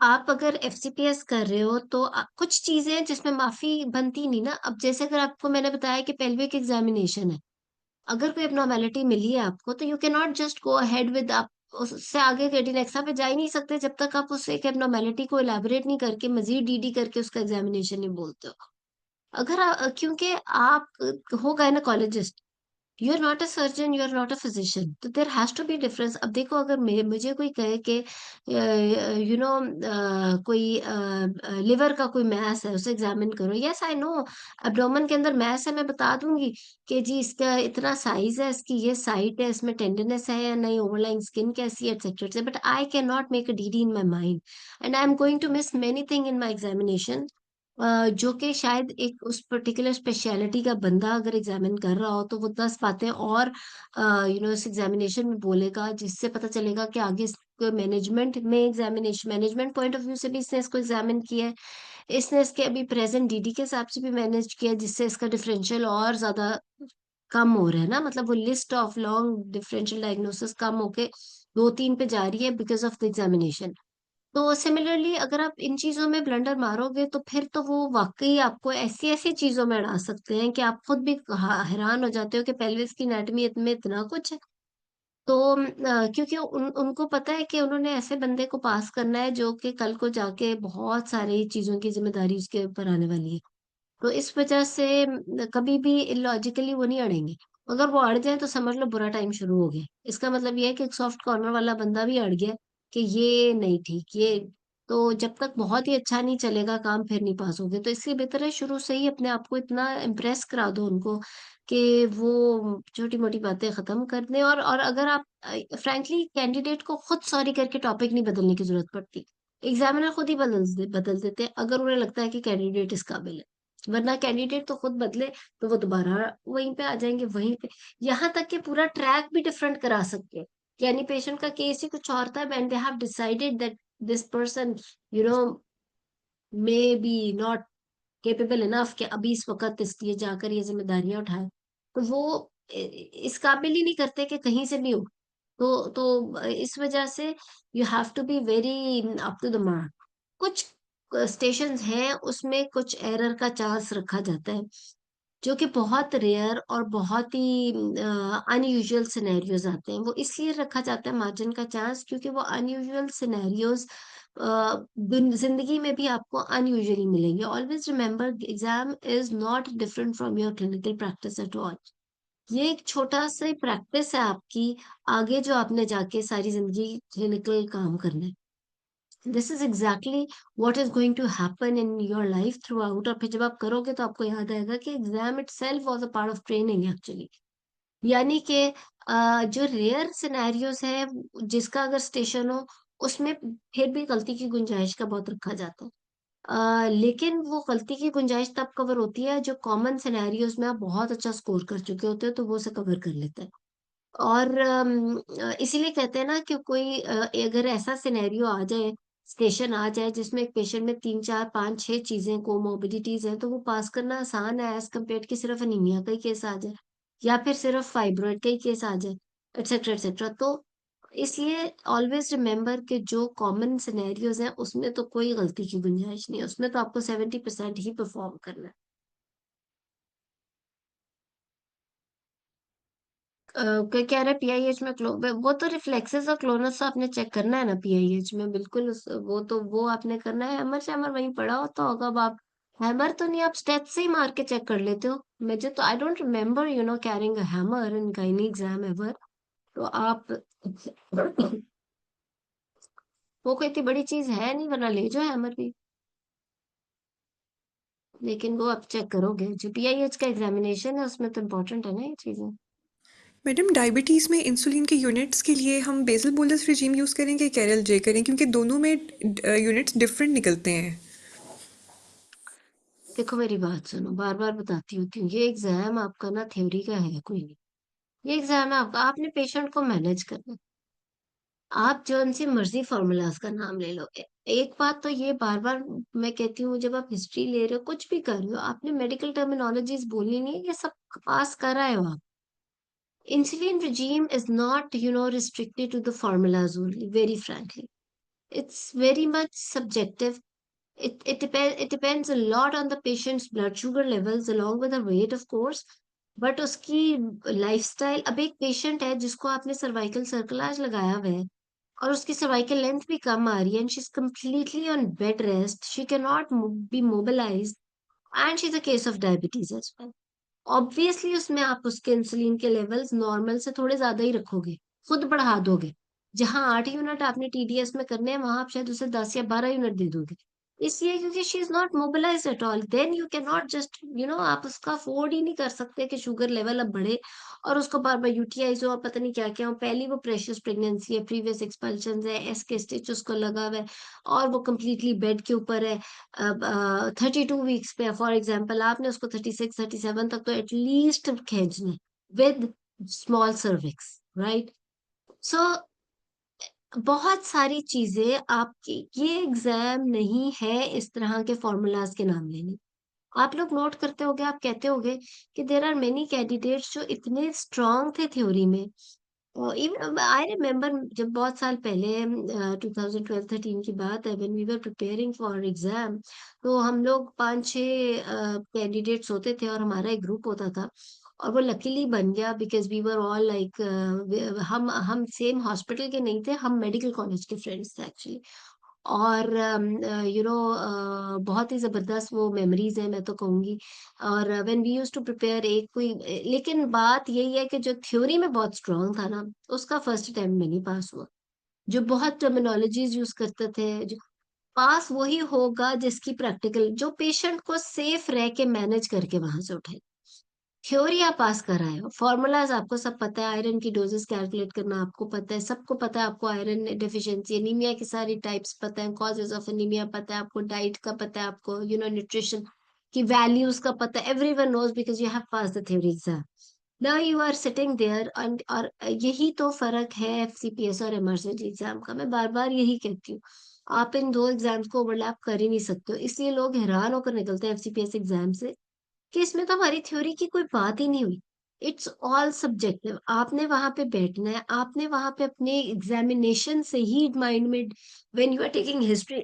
आप अगर एफसीपीएस कर रहे हो तो कुछ चीजें हैं जिसमें माफी बनती नहीं ना। अब जैसे अगर आपको मैंने बताया कि पेल्विक एग्जामिनेशन है, अगर कोई एब्नॉर्मेलिटी मिली है आपको तो you can not just go ahead with, आप उससे आगे क्रेडिनेक्सा पे जा ही नहीं सकते जब तक आप उस एक एब्नॉर्मेलिटी को इलेबोरेट नहीं करके मजीद डीडी करके उसका एग्जामिनेशन नहीं बोलते हो। अगर क्योंकि आप हो gynaecologist, you are not a surgeon, you are not a physician, तो there has to be difference. अब देखो, अगर मुझे कोई कहे कि यू नो कोई लिवर का कोई मैस है उसे एग्जामिन करो, यस आई नो एब्डोमेन के अंदर मैस है, मैं बता दूंगी कि जी इसका इतना साइज है, इसकी ये साइट है, इसमें टेंडरनेस है या नहीं, ओवरलाइंग स्किन कैसी है, etcetera. But I can not make a DD in my mind, and I am going to miss many thing in my examination, जो कि शायद एक उस पर्टिकुलर स्पेशलिटी का बंदा अगर एग्जामिन कर रहा हो तो वो 10 बातें और इस एग्जामिनेशन में बोलेगा, जिससे पता चलेगा कि आगे मैनेजमेंट में examination, management point of view से भी इसने इसको एग्जामिन किया है, इसने इसके अभी प्रेजेंट डीडी के हिसाब से भी मैनेज किया है, जिससे इसका डिफरेंशियल और ज्यादा कम हो रहा है ना। मतलब वो list of long differential diagnosis कम होके 2-3 पे जा रही है बिकॉज ऑफ द एग्जामिनेशन। तो सिमिलरली अगर आप इन चीजों में ब्लंडर मारोगे तो फिर तो वो वाकई आपको ऐसी ऐसी चीजों में अड़ा सकते हैं कि आप खुद भी हैरान हो जाते हो कि पेल्विस की एनाटॉमी में इतना कुछ है। तो क्योंकि उनको पता है कि उन्होंने ऐसे बंदे को पास करना है जो कि कल को जाके बहुत सारी चीजों की जिम्मेदारी उसके ऊपर आने वाली है। तो इस वजह से कभी भी इलॉजिकली वो नहीं अड़ेंगे। अगर वो अड़ जाए तो समझ लो बुरा टाइम शुरू हो गया। इसका मतलब ये है कि एक सॉफ्ट कॉर्नर वाला बंदा भी अड़ गया कि ये नहीं ठीक, ये तो जब तक बहुत ही अच्छा नहीं चलेगा काम फिर नहीं पास होगे। तो इसलिए बेहतर है शुरू से ही अपने आप को इतना इम्प्रेस करा दो उनको कि वो छोटी मोटी बातें खत्म कर दें। और अगर आप फ्रैंकली कैंडिडेट को खुद सॉरी करके टॉपिक नहीं बदलने की जरूरत पड़ती, एग्जामिनर खुद ही बदल देते हैं अगर उन्हें लगता है कि कैंडिडेट इस काबिल है। वरना कैंडिडेट तो खुद बदले तो वो दोबारा वहीं पे आ जाएंगे, वहीं पे। यहाँ तक कि पूरा ट्रैक भी डिफरेंट करा सकते हैं। यानी पेशेंट का केस ही कुछ और था and they have decided that this person you know may be not capable enough कि अभी इस वक्त इसलिए जाकर ये जिम्मेदारियां उठाए, तो वो इस काबिल ही नहीं करते कि कहीं से भी हो। तो इस वजह से you have to be very up to the mark. कुछ स्टेशंस हैं उसमें कुछ एरर का चांस रखा जाता है, जो कि बहुत रेयर और बहुत ही अनयूजुअल सिनेरियोज आते हैं। वो इसलिए रखा जाता है मार्जिन का चांस क्योंकि वो अनयूजुअल सिनेरियोज जिंदगी में भी आपको अनयूजुअली मिलेंगे। Always remember exam is not different from your clinical practice at all. ये एक छोटा सा प्रैक्टिस है आपकी, आगे जो आपने जाके सारी जिंदगी क्लिनिकल काम करना है। This is exactly what is going to happen in your life throughout. और फिर जब आप करोगे तो आपको याद आएगा कि exam it self was a part of training actually. यानी कि जो रेयर सिनेरियोज है जिसका अगर स्टेशन हो, उसमें फिर भी गलती की गुंजाइश का बहुत रखा जाता है। लेकिन वो गलती की गुंजाइश तब कवर होती है जो कॉमन सिनेरियोज में आप बहुत अच्छा स्कोर कर चुके होते हो, तो वो उसे कवर कर लेता है। और इसीलिए कहते हैं ना कि कोई अगर ऐसा सिनेरियो आ जाए, स्टेशन आ जाए जिसमें एक पेशेंट में 3 4 5 6 चीजें कोमोबिडिटीज हैं, तो वो पास करना आसान है एज कम्पेयर कि सिर्फ अनीमिया का ही केस आ जाए या फिर सिर्फ फाइब्रॉइड का ही केस आ जाए, एक्सेट्रा एक्सेट्रा। तो इसलिए ऑलवेज रिमेम्बर कि जो कॉमन सिनेरियोज हैं उसमें तो कोई गलती की गुंजाइश नहीं है, उसमें तो आपको 70% ही परफॉर्म करना है। क्या कह रहे हैं पीआईएच में वो तो रिफ्लेक्सेस और क्लोनस आपने चेक करना है ना पीआईएच में, बिल्कुल वो तो वो आपने करना है। हैमर शैमर वहीं पड़ा होता होगा। अब आप हैमर तो नहीं, आप स्टेट से ही मार के चेक कर लेते हो। मुझे तो आई don't remember carrying a hammer in gynae exam ever. तो आप वो कोई इतनी बड़ी चीज है नहीं, वरना ले जाओ हैमर भी। लेकिन वो आप चेक करोगे, जो पीआईएच का एग्जामिनेशन है उसमें तो इम्पोर्टेंट है ना ये चीजें। मैडम डायबिटीज़ में इंसुलिन के यूनिट्स के लिए हम बेसल बोलस रिजीम यूज़ करें कि कैरल जे करें, क्योंकि दोनों में यूनिट्स डिफरेंट निकलते हैं। देखो मेरी बात सुनो, बार बार बताती होती हूँ, ये एग्जाम आपका ना थ्योरी का है कोई नहीं। ये एग्जाम है आपका, आपने पेशेंट को मैनेज करना है। आप जौन सी मर्जी फॉर्मूलाज का नाम ले लो। एक बात तो ये बार बार मैं कहती हूँ, जब आप हिस्ट्री ले रहे हो कुछ भी कर रहे हो, आपने मेडिकल टर्मिनोलॉजीज बोलनी नहीं है, ये सब पास कर आए हो आप। Insulin regime is not, restricted to the formulas only, very frankly. It's very much subjective. It depends a lot on the patient's blood sugar levels along with the weight, of course. But उसकी lifestyle, अब एक patient है जिसको आपने cervical सर्कलाज लगाया हुआ है और उसकी सर्वाइकल लेंथ भी कम आ रही है, and she is completely on bed rest, she can not be mobilised, and she is a case of diabetes as well. Obviously उसमें आप उसके इंसुलिन के लेवल्स नॉर्मल से थोड़े ज्यादा ही रखोगे, खुद बढ़ा दोगे। जहां 8 यूनिट आपने टीडीएस में करने हैं, वहां आप शायद उसे 10 या 12 यूनिट दे दोगे, इसलिए क्योंकि she is not mobilise at all. Then you can not just, आप उसका अफोर्ड ही नहीं कर सकते कि शुगर लेवल अब बढ़े और उसको बार बार यूटीआईज हो और पता नहीं क्या क्या हो। पहली वो प्रेशियस प्रेगनेंसी है, प्रीवियस एक्सपल्शन है, एस के स्टिच उसको लगा हुआ है और वो कम्प्लीटली बेड के ऊपर है। अब 32 वीक्स पे फॉर एग्जाम्पल, आपने उसको 36 37 तक तो एटलीस्ट खींचना है विद स्मॉल सर्विक्स, राइट? सो बहुत सारी चीजें आपकी, ये एग्जाम नहीं है इस तरह के फॉर्मूलाज के नाम लेने। आप लोग नोट करते होगे, आप कहते होगे कि देर आर मेनी कैंडिडेट्स जो इतने स्ट्रांग थे थ्योरी में। इवन आई रिमेम्बर जब बहुत साल पहले 2012-13 की बात है, when we were preparing for exam, तो हम लोग 5-6 कैंडिडेट्स होते थे और हमारा एक ग्रुप होता था, और वो लकीली बन गया because we were all like, हम सेम हॉस्पिटल के नहीं थे, हम मेडिकल कॉलेज के फ्रेंड्स थे एक्चुअली। और बहुत ही जबरदस्त वो मेमोरीज है, मैं तो कहूंगी। और when we used to prepare एक कोई, लेकिन बात यही है कि जो थ्योरी में बहुत स्ट्रांग था ना, उसका फर्स्ट अटेम्प्ट में नहीं पास हुआ। जो बहुत टर्मिनोलॉजीज यूज करते थे, जो पास वही होगा जिसकी प्रैक्टिकल, जो पेशेंट को सेफ रह के मैनेज करके वहां से उठाए। थ्योरी आप पास कर आए हो, फॉर्मूलाज आपको सब पता है, आयरन की डोजेस कैलकुलेट करना आपको पता है, सबको पता है आपको आयरन डेफिशिएंसी, एनीमिया की सारी टाइप्स पता है, कॉजेज ऑफ एनीमिया पता है आपको, डाइट का पता है आपको, न्यूट्रिशन की वैल्यूज का पता है, everyone knows because you have pass the theory exam. Now you are sitting there, and और यही तो फर्क है एफसीपीएस और इमरजेंसी एग्जाम का। मैं बार बार यही कहती हूँ, आप इन दो एग्जाम्स को ओवरलैप कर ही नहीं सकते हो, इसलिए लोग हैरान होकर निकलते हैं एफसीपीएस एग्जाम से कि इसमें तो हमारी थ्योरी की कोई बात ही नहीं हुई। It's all subjective. आपने वहां पे बैठना है, आपने वहां पे अपने एग्जामिनेशन से ही माइंड में, when you are taking history,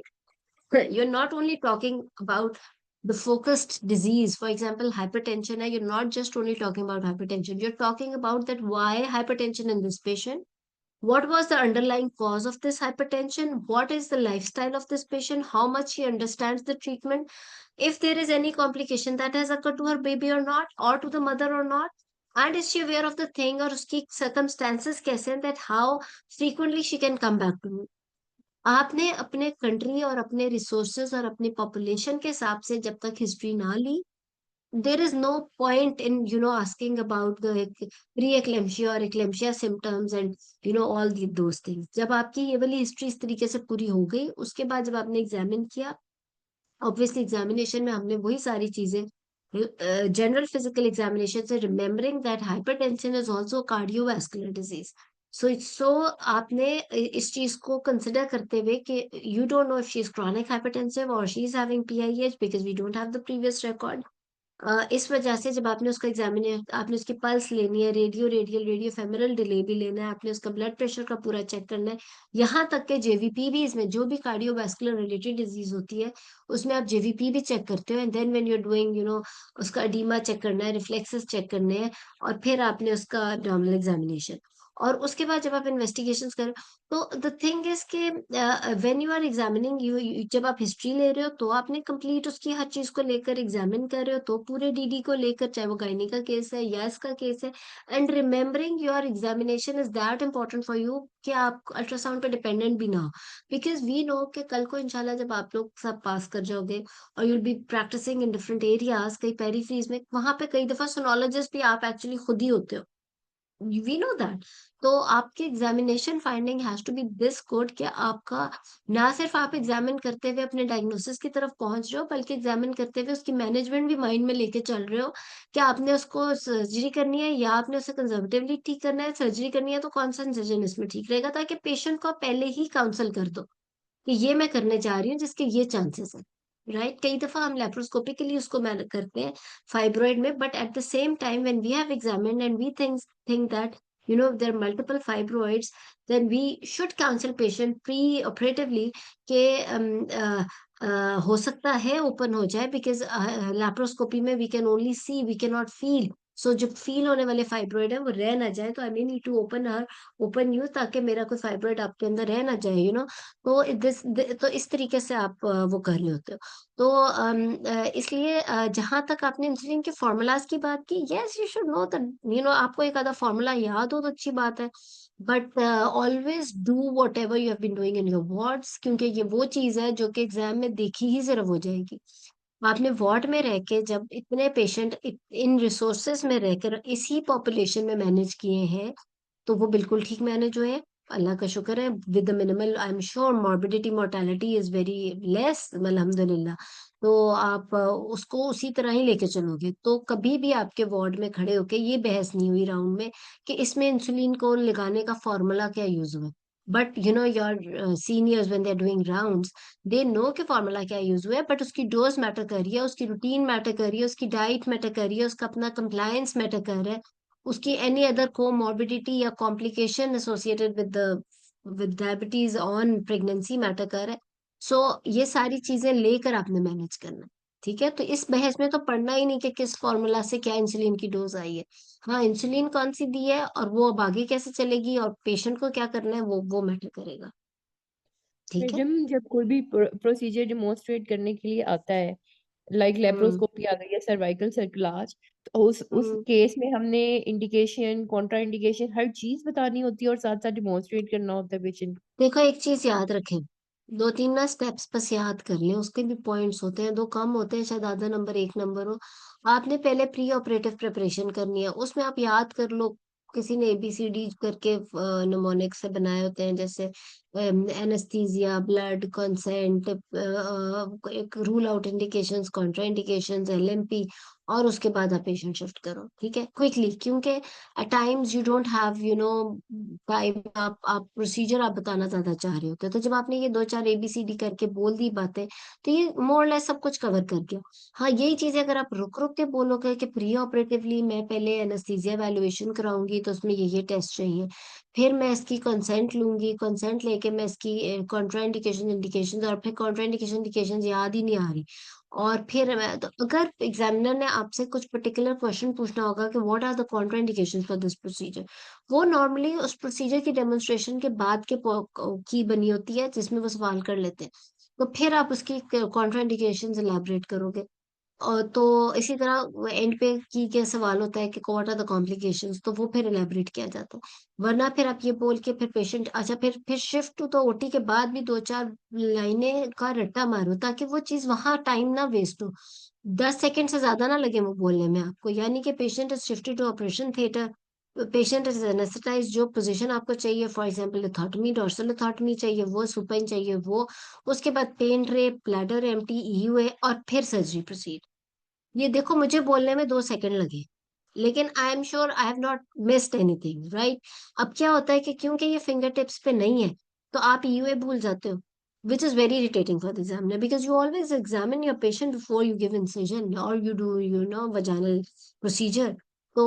you are not only talking about the focused disease, for example hypertension, you're not just only talking about hypertension, you're talking about that why hypertension in this patient, what was the underlying cause of this hypertension, what is the lifestyle of this patient, how much he understands the treatment, if there is any complication that has occurred to her baby or not, or to the mother or not, and is she aware of the thing, और उसकी circumstances कैसे हैं, that how frequently she can come back to me। आपने अपने country और अपने resources और अपने पॉपुलेशन के हिसाब से जब तक हिस्ट्री ना ली, there is no point in asking about the pre-eclampsia or eclampsia symptoms and all those things। जब आपकी ये वाली हिस्ट्री इस तरीके से पूरी हो गई, उसके बाद जब आपने एग्जामिन किया, ऑब्वियसली एग्जामिनेशन में हमने वही सारी चीजें, जनरल फिजिकल एग्जामिनेशन से, remembering that hypertension is also cardiovascular disease. So आपने इस चीज को कंसिडर करते हुए कि you don't know if she is chronic hypertensive और she is having PIH because we don't have the previous record. इस वजह से जब आपने उसका एग्जामिने, आपने उसकी पल्स लेनी है, रेडियो फेमरल डिले भी लेना है, आपने उसका ब्लड प्रेशर का पूरा चेक करना है, यहाँ तक के जेवीपी भी, इसमें जो भी कार्डियोवास्कुलर रिलेटेड डिजीज होती है उसमें आप जेवीपी भी चेक करते हो, and then when you are doing उसका एडीमा चेक करना है, रिफ्लेक्सेस चेक करने हैं, और फिर आपने उसका abdominal एग्जामिनेशन, और उसके बाद जब आप इन्वेस्टिगेशन कर, तो द थिंग इज के when you are examining, you जब आप हिस्ट्री ले रहे हो तो आपने कंप्लीट उसकी हर चीज को लेकर एग्जामिन कर रहे हो, तो पूरे डीडी को लेकर, चाहे वो गायनी का केस है या इसका केस है, and remembering your examination is that important for you कि आप अल्ट्रासाउंड पे डिपेंडेंट भी ना हो, बिकॉज वी नो कि कल को इंशाल्लाह जब आप लोग सब पास कर जाओगे और you'll be practising in different areas, कई पेरीफ्रीज में, वहां पे कई दफा सोनोलॉजिस्ट भी आप एक्चुअली खुद ही होते हो, वी नो दैट। तो आपकी examination finding has to be this good कि आपका ना सिर्फ आप एग्जामिन करते हुए अपने डायग्नोसिस की तरफ पहुंच रहे हो, बल्कि एग्जामिन करते हुए उसकी मैनेजमेंट भी माइंड में लेके चल रहे हो कि आपने उसको सर्जरी करनी है या आपने उसे कंजर्वेटिवली ठीक करना है। सर्जरी करनी है तो कौन सा इंसिजन इसमें ठीक रहेगा, ताकि पेशेंट को आप पहले ही काउंसल कर दो कि ये मैं करने जा रही हूँ जिसके ये चांसेस है। राइट, कई दफा हम लेप्रोस्कोपिकली उसको मैनेज करते हैं फाइब्रॉइड में, but at the same time when we have examined and we think that there are multiple fibroids, then we should counsel patient pre-operatively कि हो सकता है ओपन हो जाए, बिकॉज लेप्रोस्कोपी में we can only see, we can not feel. So जो feel होने वाले फाइब्रॉइड है वो रह ना जाए, तो I mean need to open you, ताकि मेरा कोई फाइब्रॉइड आपके अंदर रह ना जाए, तो तो इस तरीके से आप वो कर रहे होते हो। तो इसलिए जहां तक आपने इंसुलिन के फॉर्मूलाज की बात की, yes you should know that, आपको एक आधा फॉर्मूला याद हो तो अच्छी बात है, but always do whatever you have been doing in your wards, क्योंकि ये वो चीज है जो कि एग्जाम में देखी ही सिर्फ हो जाएगी। आपने वार्ड में रह के जब इतने पेशेंट इन रिसोर्सेस में रहकर इसी पॉपुलेशन में मैनेज किए हैं, तो वो बिल्कुल ठीक मैनेज हुए हैं। अल्लाह का शुक्र है, with the minimal, I am sure morbidity mortality is very less, अल्हम्दुलिल्लाह। तो आप उसको उसी तरह ही लेके चलोगे, तो कभी भी आपके वार्ड में खड़े होके ये बहस नहीं हुई राउंड में कि इसमें इंसुलिन को लगाने का फॉर्मूला क्या यूज हुआ। But your seniors when they are doing rounds, they know कि फॉर्मूला क्या यूज हुआ है, बट उसकी डोज मैटर कर रही है, उसकी रूटीन मैटर कर रही है, उसकी डाइट मैटर कर रही है, उसका अपना कंप्लायंस मैटर कर रहा है, उसकी एनी अदर कोमॉर्बिडिटी या complication associated with diabetes on pregnancy matter कर है। सो ये सारी चीजें लेकर आपने मैनेज करना है। ठीक है, तो इस बहस में तो पढ़ना ही नहीं कि किस फॉर्मूला से क्या इंसुलिन की डोज आई है। हाँ, इंसुलिन कौन सी दी है और वो अब आगे कैसे चलेगी और पेशेंट को क्या करना है, वो मैटर करेगा। ठीक है। मैडम जब कोई भी प्रोसीजर डेमोन्स्ट्रेट करने के लिए आता है, लाइक हम्म लेप्रोस्कोपी आ गई या सर्वाइकल सर्कुलाज, तो उस हम्म केस में हमने इंडिकेशन कॉन्ट्रा इंडिकेशन हर चीज बतानी होती है और साथ साथ डेमोन्स्ट्रेट करना होता है पेशेंट। देखो, एक चीज याद रखें, दो तीन ना स्टेप्स बस याद कर लें, उसके भी पॉइंट्स होते हैं, दो कम होते हैं, शायद आधा नंबर एक नंबर हो। आपने पहले प्री ऑपरेटिव प्रिपरेशन करनी है, उसमें आप याद कर लो, किसी ने ABCD करके निमोनिक से बनाए होते हैं, जैसे एनेस्थीसिया, ब्लड कंसेंट, एक rule out indications, Contra indications, LMP, और उसके बाद आप पेशेंट शिफ्ट करो, ठीक है, क्विकली, क्योंकि at times you don't have time, आप प्रोसीजर आप बताना ज्यादा चाह रहे होते हो, तो जब आपने ये दो चार ABCD करके बोल दी बातें, तो ये मोर लेस सब कुछ कवर कर गया। हाँ, यही चीज अगर आप रुक रुक के बोलोगे कि प्री ऑपरेटिवली मैं पहले एनेस्थीसिया वैल्यूएशन कराऊंगी, तो उसमें ये टेस्ट चाहिए, फिर मैं इसकी कंसेंट लूंगी, कंसेंट लेके मैं इसकी कॉन्ट्रा इंडिकेशन इंडिकेशन, और फिर कॉन्ट्रा इंडिकेशन इंडिकेशन याद ही नहीं आ रही, और फिर मैं तो, अगर एग्जामिनर ने आपसे कुछ पर्टिकुलर क्वेश्चन पूछना होगा कि what are the contraindications for this procedure, वो नॉर्मली उस प्रोसीजर की डेमोन्स्ट्रेशन के बाद के की बनी होती है, जिसमें वो सवाल कर लेते हैं, तो फिर आप उसकी कॉन्ट्रा इंडिकेशंस एलैबोरेट करोगे। और तो इसी तरह एंड पे की क्या सवाल होता है कि व्हाट आर द कॉम्प्लिकेशंस, तो वो फिर एलैबोरेट किया जाता है। वरना फिर आप ये बोल के फिर पेशेंट, अच्छा, फिर शिफ्ट टू, तो OT के बाद भी दो चार लाइनें का रट्टा मारो, ताकि वो चीज वहां टाइम ना वेस्ट हो, 10 सेकंड से ज्यादा ना लगे वो बोलने में आपको, यानी कि patient is shifted to operation theatre, patient is anaesthetised, जो पोजीशन आपको चाहिए, for example lithotomy, dorsal lithotomy चाहिए वो, सुपाइन चाहिए वो, उसके बाद paint drape, bladder empty, EUA, और फिर सर्जरी प्रोसीड। ये देखो, मुझे बोलने में 2 सेकंड लगे, लेकिन I am sure I have not missed anything, right. अब क्या होता है कि क्योंकि ये फिंगर टिप्स पे नहीं है, तो आप EUA भूल जाते हो, which is very irritating for the examiner, because you always examine your patient before you give incision or you do vaginal procedure। तो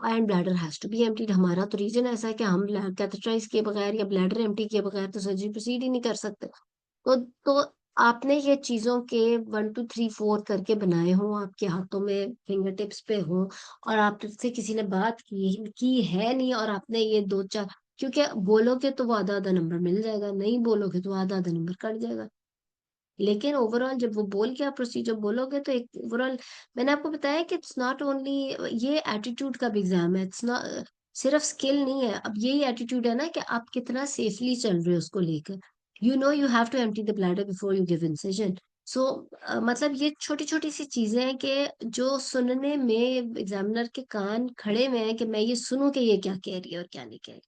and bladder has to be emptied, हमारा तो रीजन ऐसा है कि हम कैथेटराइज किए बगैर या ब्लैडर एम्प्टी किए बगैर तो सर्जरी प्रोसीड ही नहीं कर सकते। तो आपने ये चीजों के 1 2 3 4 करके बनाए हो, आपके हाथों में फिंगर टिप्स पे हो, और आपसे किसी ने बात की है नहीं, और आपने ये दो चार, क्योंकि बोलोगे तो वो आधा आधा नंबर मिल जाएगा, नहीं बोलोगे तो आधा आधा नंबर कट जाएगा। लेकिन ओवरऑल जब वो बोल के आप प्रोसीजर बोलोगे, तो एक ओवरऑल, मैंने आपको बताया कि इट्स नॉट ओनली, ये एटीट्यूड का भी एग्जाम है, इट्स नॉट सिर्फ स्किल नहीं है। अब यही एटीट्यूड है ना कि आप कितना सेफली चल रहे हो उसको लेकर, you have to empty the bladder before you give incision. So मतलब ये छोटी छोटी सी चीजें हैं कि जो सुनने में एग्जामिनर के कान खड़े हुए हैं कि मैं ये सुनूं कि ये क्या कह रही है और क्या नहीं कह रही।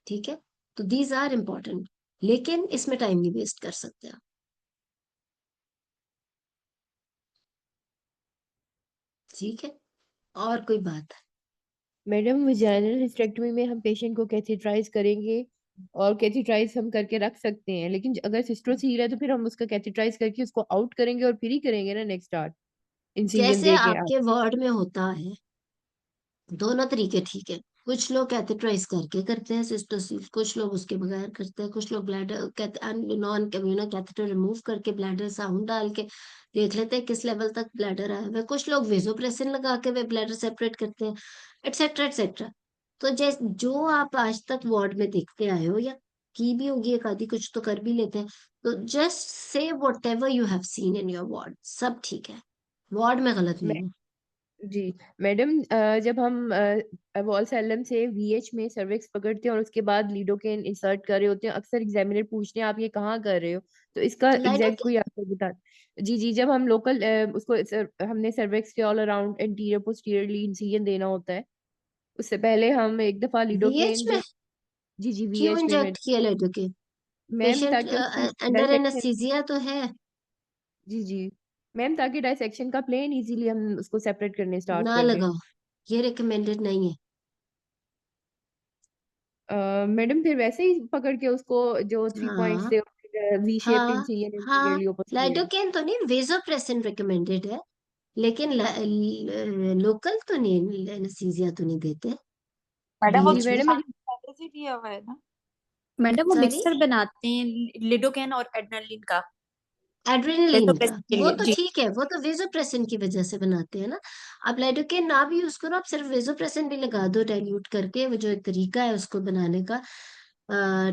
ठीक है, तो दीज आर इम्पोर्टेंट, लेकिन इसमें टाइम नहीं वेस्ट कर सकते आप। ठीक है, और कोई बात? मैडम वजाइनल हिस्टेरेक्टमी में हम पेशेंट को कैथेटराइज करेंगे और कैथेटराइज हम करके रख सकते हैं, लेकिन अगर सिस्टोसील है तो फिर हम उसका कैथेटराइज करके उसको आउट करेंगे और फिर ही करेंगे ना नेक्स्ट स्टार्ट इंसिजन जैसे दे के आप। आपके वार्ड में होता है, दोनों तरीके ठीक है। कुछ लोग कैथेटराइज करके करते हैं सिस्टोसिल, कुछ लोग उसके बगैर करते हैं, कुछ लोग bladder non communal catheter remove करके ब्लैडर साउंड डाल के देख लेते हैं किस लेवल तक ब्लैडर आया हुआ है, कुछ लोग वेसोप्रेसिन लगा के वे ब्लैडर सेपरेट करते हैं, एटसेट्रा एटसेट्रा। तो जैसे जो आप आज तक वार्ड में देखते आए हो या की भी होगी एक आधी, कुछ तो कर भी लेते हैं, तो just say what ever you have seen in your ward, सब ठीक है, वार्ड में गलत नहीं है। जी मैडम, जब हम वॉलसेलम से वीएच में सर्विक्स पकड़ते हैं और उसके बाद लिडोकेन इंसर्ट कर रहे होते हैं, अक्सर एग्जामिनर पूछते हैं आप ये कहाँ कर रहे हो, तो इसका एग्जैक्ट लाइडोकेन, कोई आंसर बता। जी जी, जब हम लोकल उसको हमने सर्विक्स के all around anterior posteriorly incision देना होता है, उससे पहले हम एक दफा वीएच लिडोकेन में जब। जी जी, क्यों वीएच में इंजेक्ट मैडम। किया लाइडोकेन? मैम पेशेंट ताकि उसकी अंडर डायसेक्शन। एनेस्थीसिया तो है। जी जी मैम, ताकि डायसेक्शन का प्लेन इजीली हम उसको सेपरेट करने स्टार्ट ना कर दें। लगाओ, ये रिकमेंडेड नहीं है। मैडम फिर वैसे ही पकड़ के उसको जो 3 पॉइंट्स हाँ थे वी शेप्ड हाँ इंसिजन हाँ, इंटीरियरली पोस्टीरियरली। लाइडोकेन तो नहीं, वेसोप्रेसिन रिकमेंडेड है, लेकिन लोकल तो नहीं, एनेस्थीसिया तो नहीं देते मैडम वो जी बीएच में। मैडम। पहले से दिया हुआ है ना। मैडम वो सॉरी, मिक्सर बनाते हैं लिडोकैन और एड्रेनलिन का, एड्रेनलिन का, वेसोप्रेसिन के वो लिए तो जी। ठीक है, वो तो वेसोप्रेसिन की वजह से बनाते हैं ना। आप लाइडोकेन ना भी यूज करो, आप सिर्फ वेसोप्रेसिन भी लगा दो डाइल्यूट करके, वो जो एक तरीका है उसको बनाने का।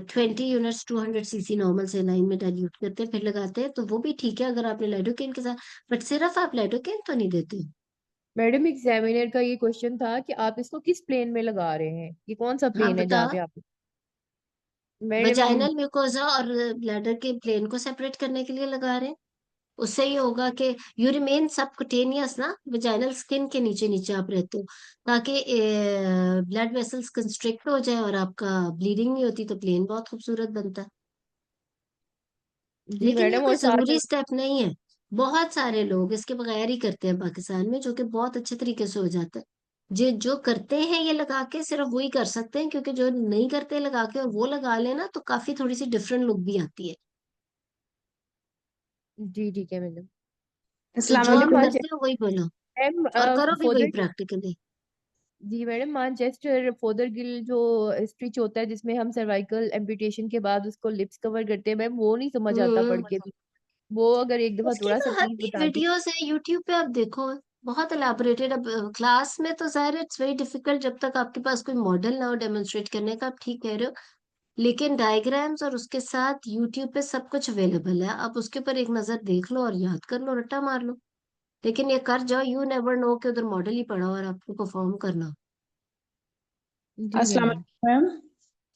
20 यूनिट्स 200 cc नॉर्मल सेलाइन में डाइल्यूट करते हैं फिर लगाते हैं, तो वो भी ठीक है अगर आपने लाइडोकेन के साथ, बट सिर्फ आप लाइडोकेन तो नहीं देते। मैडम एग्जामिनर का ये क्वेश्चन था कि आप इसको किस प्लेन में लगा रहे हैं, ये कौन सा हाँ प्लेन है जहाँ बताओ, पे आप। मैडम। वजाइनल म्यूकोजा और ब्लैडर के प्लेन को सेपरेट करने के लिए लगा रहे हैं। उससे ये होगा कि यू रिमेन सबकुटेनियस ना, वजाइनल स्किन के नीचे नीचे आप रहते हो, ताकि ब्लड वेसल्स कंस्ट्रिक्ट हो जाए और आपका ब्लीडिंग नहीं होती, तो प्लेन बहुत खूबसूरत बनता है। जी लेकिन ये मैडम, कोई और साथ जरूरी स्टेप नहीं है, बहुत सारे लोग इसके बगैर ही करते हैं पाकिस्तान में, जो कि बहुत अच्छे तरीके से हो जाता है। जो करते हैं ये लगा के सिर्फ वही कर सकते हैं, क्योंकि जो नहीं करते लगा के और वो लगा लेना, तो काफी थोड़ी सी डिफरेंट लुक भी आती है। जी ठीक है मैडम। तो अस्सलाम जो आप मैडम वालेकुम। करते हो वही बोलो, और करो मैम भी वही फर्दर। प्रैक्टिकली। जी मैडम, मानचेस्टर फोदर गिल जो स्टिच होता है जिसमें हम सर्वाइकल एम्पुटेशन के बाद उसको लिप्स कवर करते हैं, मैम वो नहीं समझ आता पढ़ हम्म, के भी। वो अगर एक दफा उसकी थोड़ा सा तो हर प्लीज भी बता दी। वीडियोस है यूट्यूब पे, आप देखो, बहुत एलाबोरेटेड। अब क्लास में तो ज़ाहिर इट्स वेरी डिफिकल्ट, जब तक आपके पास कोई मॉडल ना हो डेमोन्स्ट्रेट करने का, आप ठीक कह रहे हो, लेकिन डायग्राम्स और उसके साथ यूट्यूब पे सब कुछ अवेलेबल है, आप उसके ऊपर एक नजर देख लो और याद कर लो, रट्टा मार लो। लेकिन ये कर जाओ, यू नेवर नो कि उधर मॉडल ही पड़ा हो और आपको परफॉर्म करना हो। जी अस्सलाम मैडम। वालेकुम मैम।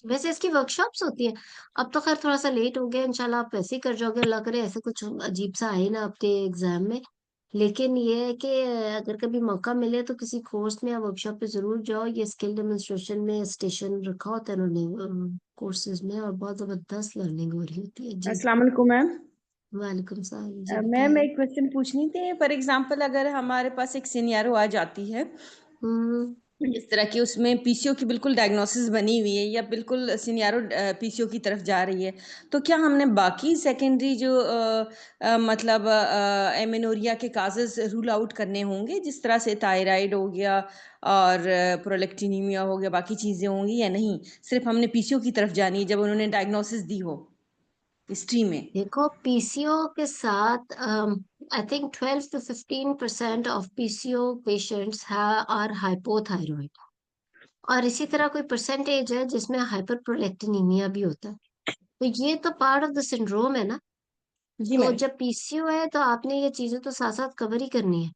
वैसे इसकी वर्कशॉप्स होती है। अब तो खैर थोड़ा सा लेट हो गया, इंशाल्लाह आप वैसे ही कर जाओगे, अल्लाह करे ऐसे कुछ अजीब सा आए ना आपके एग्जाम में। लेकिन ये है कि अगर कभी मौका मिले तो किसी कोर्स में या वर्कशॉप पे जरूर जाओ, ये स्किल डेमोन्स्ट्रेशन में स्टेशन रखा होता है उन्होंने कोर्सेज में, और बहुत जबरदस्त लर्निंग हो रही होती है जी। अस्सलाम वालेकुम मैम। वालेकुम सलाम जी, मैम बताइए। एक क्वेश्चन पूछनी थी। फॉर एग्जांपल अगर हमारे पास एक सिनेरियो आ जाती है हम्म, जिस तरह की उसमें पीसीओ की बिल्कुल डायग्नोसिस बनी हुई है या बिल्कुल सिनेरियो पीसीओ की तरफ जा रही है, तो क्या हमने बाकी सेकेंडरी जो मतलब एमेनोरिया के काजेस रूल आउट करने होंगे, जिस तरह से थायराइड हो गया और प्रोलेक्टिनीमिया हो गया, बाकी चीज़ें होंगी या नहीं? सिर्फ हमने पीसीओ की तरफ जानी है जब उन्होंने डायग्नोसिस दी हो हिस्ट्री में। देखो पीसीओ के साथ I think 12 to 15% of PCO patients are hypothyroid, और इसी तरह कोई परसेंटेज है जिसमें हाइपरप्रोलेक्टिनीमिया भी होता है। तो ये तो पार्ट ऑफ द सिंड्रोम है ना। जी तो मैम। जब पीसीओ है तो आपने ये चीजें तो साथ साथ कवर ही करनी है।